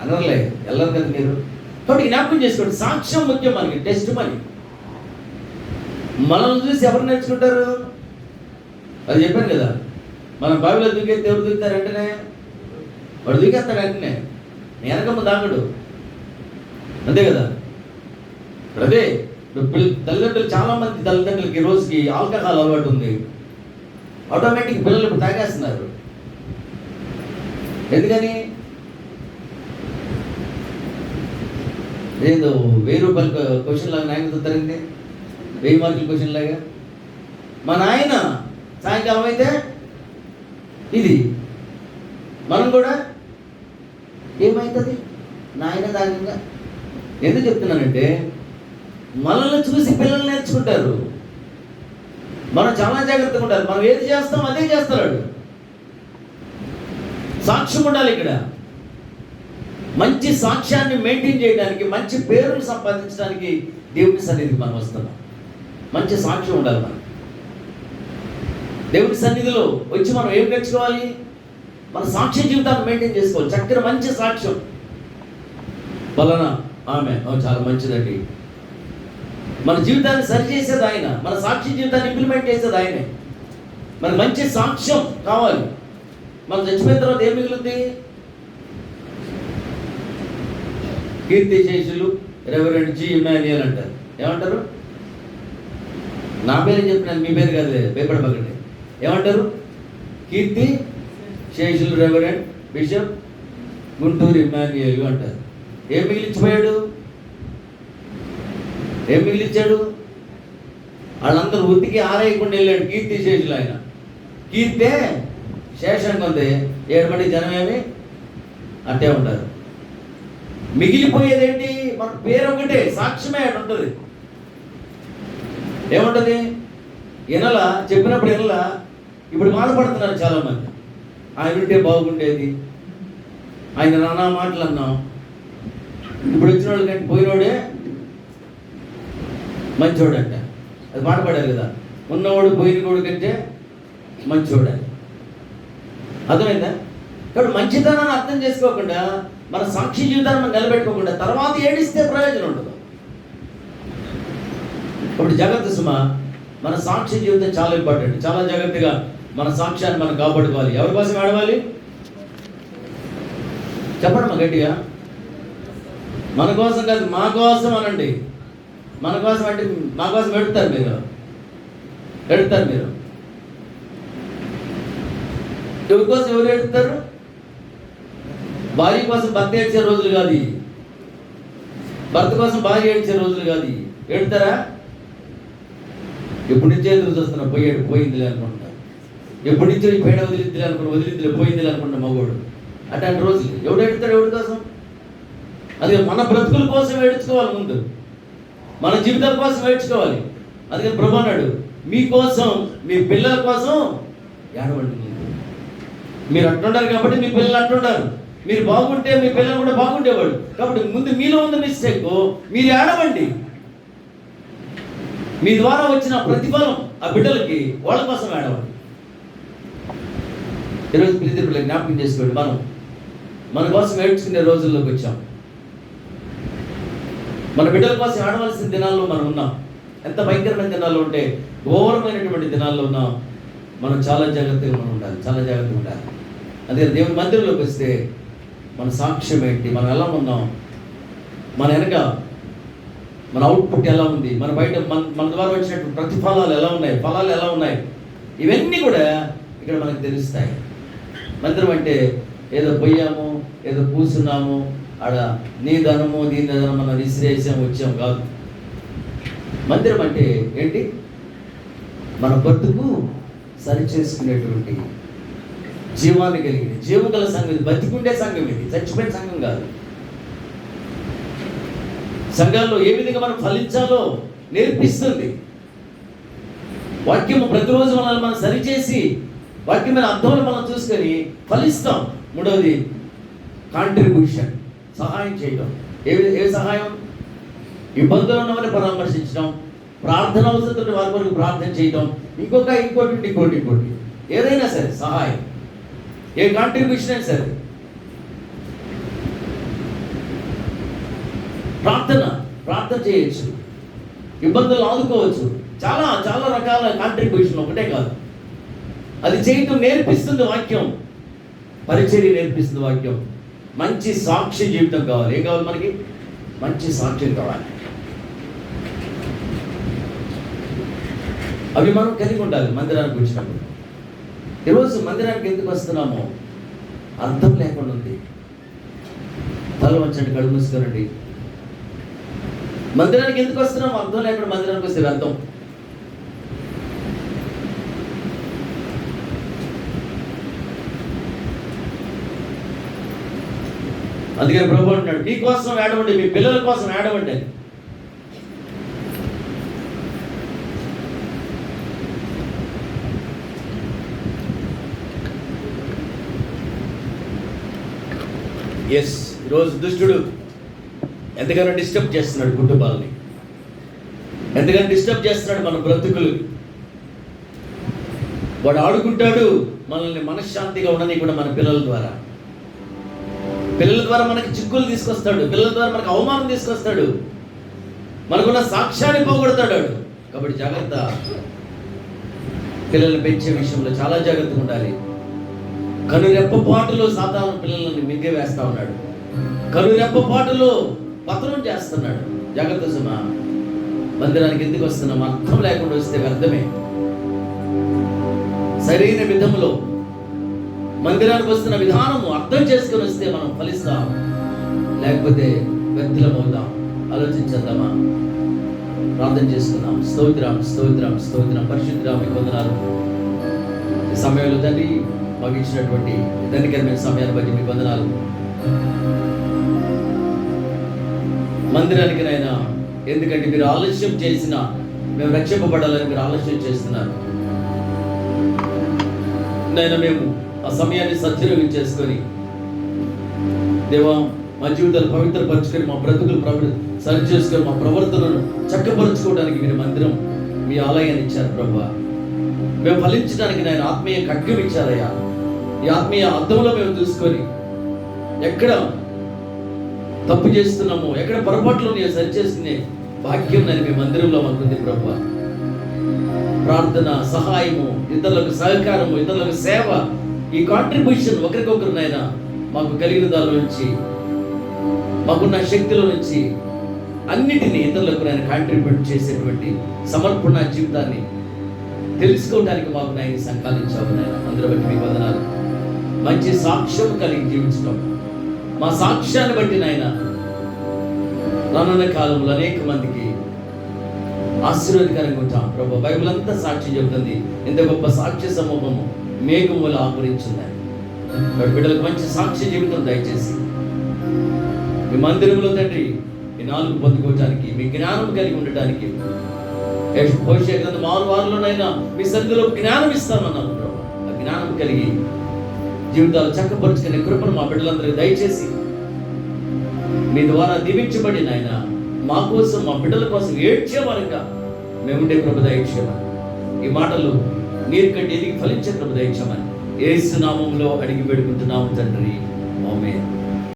Speaker 1: అనర్లే వెళ్ళరు కదా మీరు. కాబట్టి జ్ఞాపకం చేసుకోండి, సాక్ష్యం ముఖ్యం మనకి, టెస్ట్ మనీ. మనల్ని చూసి ఎవరు నేర్చుకుంటారు? అది చెప్పాను కదా, మనం బావిలో దూకేస్తే ఎవరు దూకుతారు? వెంటనే వాడు దూకేస్తాడు, వెంటనే వెనకమ్మ దాగడు, అంతే కదా. అదే తల్లిదండ్రులు, చాలా మంది తల్లిదండ్రులకి రోజుకి ఆల్కహాల్ అలవాటు ఉంది, ఆటోమేటిక్ పిల్లలు ఇప్పుడు తాగేస్తున్నారు. ఎందుకని? ఏదో 1000 రూపాయల క్వశ్చన్ లాగా నాయకులు చూస్తారండి, 1000 మార్కుల క్వశ్చన్ లాగా మా నాయన సాయంకాలం అయితే ఇది. మనం కూడా ఏమవుతుంది నాయన దానిగా. ఎందుకు చెప్తున్నానంటే మనల్ని చూసి పిల్లలు నేర్చుకుంటారు. మనం చాలా జాగ్రత్తగా ఉండాలి. మనం ఏది చేస్తాం అదే చేస్తాడు. సాక్ష్యం ఉండాలి. ఇక్కడ మంచి సాక్ష్యాన్ని మెయింటైన్ చేయడానికి, మంచి పేరును సంపాదించడానికి దేవుని సన్నిధికి మనం వస్తున్నాం. మంచి సాక్ష్యం ఉండాలి. మనం దేవుని సన్నిధిలో వచ్చి మనం ఏం నేర్చుకోవాలి? మన సాక్ష్య జీవితాన్ని మెయింటైన్ చేసుకోవాలి. చక్కని మంచి సాక్ష్యం వలన ఆమె చాలా మంచిదండి. మన జీవితాన్ని సరిచేసేది ఆయన, మన సాక్షి జీవితాన్ని ఇంప్లిమెంట్ చేసేది ఆయనే. మనకు మంచి సాక్ష్యం కావాలి. మనం చచ్చిపోయిన తర్వాత ఏం మిగులుద్ది? కీర్తి శేషులు రెవరెండ్ జి ఇమాన్యుయల్ అంటారు. ఏమంటారు? నా పేరు చెప్పినాను, మీ పేరు కాదు, భయపడబగండి. ఏమంటారు? కీర్తి శేషులు రెవరెండ్ బిషప్ గుంటూరు ఇమాన్యుయల్ అంటారు. ఏం మిగిలించిపోయాడు? ఏం మిగిలించాడు? వాళ్ళందరూ ఉతికి ఆరేయకుండా వెళ్ళాడు. కీర్తి శేషులు ఆయన. కీర్తే శేషం కొంది 7 మంది జనం ఏమి అట్టే ఉంటారు. మిగిలిపోయేదేంటి? మన పేరు ఒకటే, సాక్ష్యమే అని ఉంటుంది. ఏముంటుంది? వినలా, చెప్పినప్పుడు వినలా. ఇప్పుడు బాధపడుతున్నారు చాలామంది. ఆయన ఉంటే బాగుండేది, ఆయన నానా మాటలు అన్నాం. ఇప్పుడు వచ్చిన వాళ్ళు కంటే పోయినోడే మంచోడంట. అది మాట పడారు కదా, ఉన్నవాడు పోయినోడు కంటే మంచోడని. అర్థమైందా? కాబట్టి మంచితనాన్ని అర్థం చేసుకోకుండా, మన సాక్షి జీవితాన్ని మనం నిలబెట్టుకోకుండా తర్వాత ఏడిస్తే ప్రయోజనం ఉండదు. ఇప్పుడు జాగ్రత్త సుమా, మన సాక్షి జీవితం చాలా ఇంపార్టెంట్. చాలా జాగ్రత్తగా మన సాక్ష్యాన్ని మనం కాపాడుకోవాలి. ఎవరి కోసం ఆడవాలి? చెప్పండి మా గట్టిగా. మన కోసం కాదు, మా కోసం అనండి. మన కోసం అంటే మా కోసం ఎడుతారు మీరు. ఎవరి కోసం ఎవరు ఎడుతారు? భార్య కోసం భర్త ఏడ్చే రోజులు కాదు, భర్త కోసం భార్య ఏడ్చే రోజులు కాదు. ఎడుతారా? ఎప్పటి నుంచే ఎదురు చూస్తున్నా, పోయిందిలే అనుకుంటున్నా. ఎప్పటి నుంచో ఈ పైన వదిలిద్దిలే పోయిందిలే అనుకుంటున్నా మగోడు. అట్లాంటి రోజులు ఎవడు ఎడుతాడు? ఎవరి కోసం? అది మన బ్రతుకుల కోసం ఏడ్చుకోవాలి. ముందు మన జీవితాల కోసం ఏడ్చుకోవాలి. అందుకని ప్రభు అన్నాడు, మీకోసం, మీ పిల్లల కోసం ఏడవండి. మీరు అట్లుండారు కాబట్టి మీ పిల్లలు అట్లుండారు. మీరు బాగుంటే మీ పిల్లలు కూడా బాగుండేవాడు. కాబట్టి ముందు మీలో ఉన్న మిస్టేక్ మీరు ఏడవండి. మీ ద్వారా వచ్చిన ప్రతిఫలం ఆ బిడ్డలకి, వాళ్ళ కోసం ఏడవండి. ఈరోజు పిల్లలు జ్ఞాపకం చేసుకోండి. మన కోసం ఏడ్చుకునే రోజుల్లోకి వచ్చాం. మన బిడ్డల కోసం ఆడవలసిన దినాల్లో మనం ఉన్నాం. ఎంత భయంకరమైన దినాల్లో ఉంటే, ఘోరమైనటువంటి దినాల్లో ఉన్నాం. మనం చాలా జాగ్రత్తగా ఉండాలి. చాలా జాగ్రత్తగా ఉండాలి. అదే దేవుని మందిరంలోకి వస్తే మన సాక్ష్యం ఏంటి? మనం ఎలా ఉన్నాం? మన వెనక మన అవుట్పుట్ ఎలా ఉంది? మన బయట మన ద్వారా వచ్చినటువంటి ప్రతిఫలాలు ఎలా ఉన్నాయి? ఫలాలు ఎలా ఉన్నాయి? ఇవన్నీ కూడా ఇక్కడ మనకు తెలుస్తాయి. మందిరం అంటే ఏదో పోయాము, ఏదో కూర్చున్నాము, ఆడ నీ ధనము దీని ధనం మనం విసిరేసాం వచ్చాం కాదు. మందిరం అంటే ఏంటి? మన బతుకు సరి చేసుకునేటువంటి జీవాన్ని కలిగింది, జీవం గల సంఘం ఇది. బతికుండే సంఘం ఇది, చచ్చిపోయిన సంఘం కాదు. సంఘాల్లో ఏ విధంగా మనం ఫలించాలో నేర్పిస్తుంది వాక్యము. ప్రతిరోజు మనల్ని మనం సరిచేసి వాక్యమైన అర్థంలో మనం చూసుకొని ఫలిస్తాం. మూడవది కాంట్రిబ్యూషన్, సహాయం చేయడం. ఏ సహాయం? ఇబ్బందులు ఉన్న వారిని పరామర్శించడం, ప్రార్థన అవసరం వారి వరకు ప్రార్థన చేయడం, ఇంకోటి ఏదైనా సరే సహాయం, ఏ కాంట్రిబ్యూషన్ అయినా సరే. ప్రార్థన చేయొచ్చు, ఇబ్బందులు ఆదుకోవచ్చు. చాలా చాలా రకాల కాంట్రిబ్యూషన్, ఒకటే కాదు. అది చేయటం నేర్పిస్తుంది వాక్యం, పరిచర్య నేర్పిస్తుంది వాక్యం. మంచి సాక్ష్య జీవితం కావాలి. ఏం కావాలి మనకి? మంచి సాక్ష్యం కావాలి. అవి మనం కలిగి ఉండాలి మందిరానికి వచ్చినప్పుడు. ఈరోజు మందిరానికి ఎందుకు వస్తున్నామో అర్థం లేకుండా ఉంది. తల వంచండి, కళ్ళు మూసుకోనండి. మందిరానికి ఎందుకు వస్తున్నామో అర్థం లేకుండా మందిరానికి వస్తే వ్యర్థం. అందుకని ప్రభు అంటున్నాడు, మీ కోసం ఏడవండి, మీ పిల్లల కోసం ఏడవండి అని. ఎస్, ఈరోజు దుష్టుడు ఎంతగానో డిస్టర్బ్ చేస్తున్నాడు కుటుంబాలని, ఎంతగానో డిస్టర్బ్ చేస్తున్నాడు మన బ్రతుకులు. వాడు ఆడుకుంటాడు మనల్ని మనశ్శాంతిగా ఉండనీయకుండా మన పిల్లల ద్వారా మనకి చిక్కులు తీసుకొస్తాడు, పిల్లల ద్వారా మనకు అవమానం తీసుకొస్తాడు, మనకున్న సాక్ష్యాన్ని పోగొడతాడు. కాబట్టి జాగ్రత్త, పిల్లల్ని పెంచే విషయంలో చాలా జాగ్రత్తగా ఉండాలి. కనురెప్పపాటులో సాతాను పిల్లల్ని మింగివేస్తా ఉన్నాడు, కనురెప్పపాటులో పతనం చేస్తున్నాడు. జాగ్రత్త సుమా. మందిరానికి ఎందుకు వస్తున్నాం? అర్థం లేకుండా వస్తే వ్యర్థమే. సరైన విధంలో మందిరానికి వస్తున్న విధానము అర్థం చేసుకుని వస్తే మనం ఫలిస్తాం, లేకపోతే వ్యర్థులం అవుతాం. ఆలోచించేద్దామా? ప్రార్థన చేసుకుందాం. స్తోత్రం స్తోత్రం స్తోత్రం. పరిశుద్ధుడా, మీకు వందనాలు. ఈ సమయంలో తండ్రి మాకు ఇచ్చినటువంటి ధన్యకరమైన సమయాన్ని బట్టి మీకు వందనాలు. మందిరానికి నైనా, ఎందుకంటే మీరు ఆలస్యం చేసిన మేము రక్షింపబడాలని మీరు ఆలస్యం చేస్తున్నారు నైనా. మేము ఆ సమయాన్ని సద్వినియోగం చేసుకొని దేవా, మా జీవితాలు పవిత్రపరచుకొని, మా బ్రతుకులు సరి చేసుకొని, మా ప్రవర్తనను చక్కపరుచుకోవడానికి మీరు మందిరం, మీ ఆలయాన్ని ఇచ్చారు ప్రభువా. మేము ఫలించడానికి నేను ఆత్మీయ ఖడ్గం ఇచ్చారయ్యా. ఈ ఆత్మీయ అర్థంలో మేము చూసుకొని ఎక్కడ తప్పు చేస్తున్నామో, ఎక్కడ పొరపాట్లు నేను సరి చేసుకునే భాగ్యం నేను మీ మందిరంలో మాకుంది ప్రభువా. ప్రార్థన, సహాయము, ఇతరులకు సహకారము, ఇతరులకు సేవ, ఈ కాంట్రిబ్యూషన్ ఒకరికొకరు నైనా మాకు కలిగిన దాని నుంచి, మాకున్న శక్తిలో నుంచి అన్నిటినీ ఇతరులకు నేను కాంట్రిబ్యూట్ చేసేటువంటి సమర్పణ జీవితాన్ని తెలుసుకోవడానికి మాకు నాయన సంకల్పించావు నాయన. అందరూ బట్టి మీకు వందనాలు. మంచి సాక్ష్యం కలిగి జీవించడం, మా సాక్ష్యాన్ని బట్టి నాయన రానున్న కాలంలో అనేక మందికి ఆశీర్వాదకరంగా ఉంటాం ప్రభు. బైబిల్ అంతా సాక్ష్యం చెబుతుంది. ఇంత గొప్ప సాక్ష్య సమూహము మేఘములు ఆకురించిందని. బిడ్డలకు మంచి సాక్ష్య జీవితం దయచేసి మీ మందిరంలో తండ్రి ఈ 4 పొందుకోవడానికి, మీ జ్ఞానం కలిగి ఉండటానికి, భవిష్య గ్రంథం 6 వారంలోనైనా మీ సన్నిధిలో జ్ఞానం ఇస్తామన్నాను ప్రభు. ఆ జ్ఞానం కలిగి జీవితాలు చక్కపరుచుకునే కృపను మా బిడ్డలందరికీ దయచేసి మీ ద్వారా దీవించబడి నాయన మా కోసం, మా బిడ్డల కోసం ఏడ్చేవారుగా మేముండే ప్రభు దయచేయమని, ఈ మాటలు నీరు కంటే ఎదిగి ఫలించే ప్రభు దయచేయమని యేసు నామములో అడిగి పెడుకుంటున్నాము తండ్రి. ఆమేన్.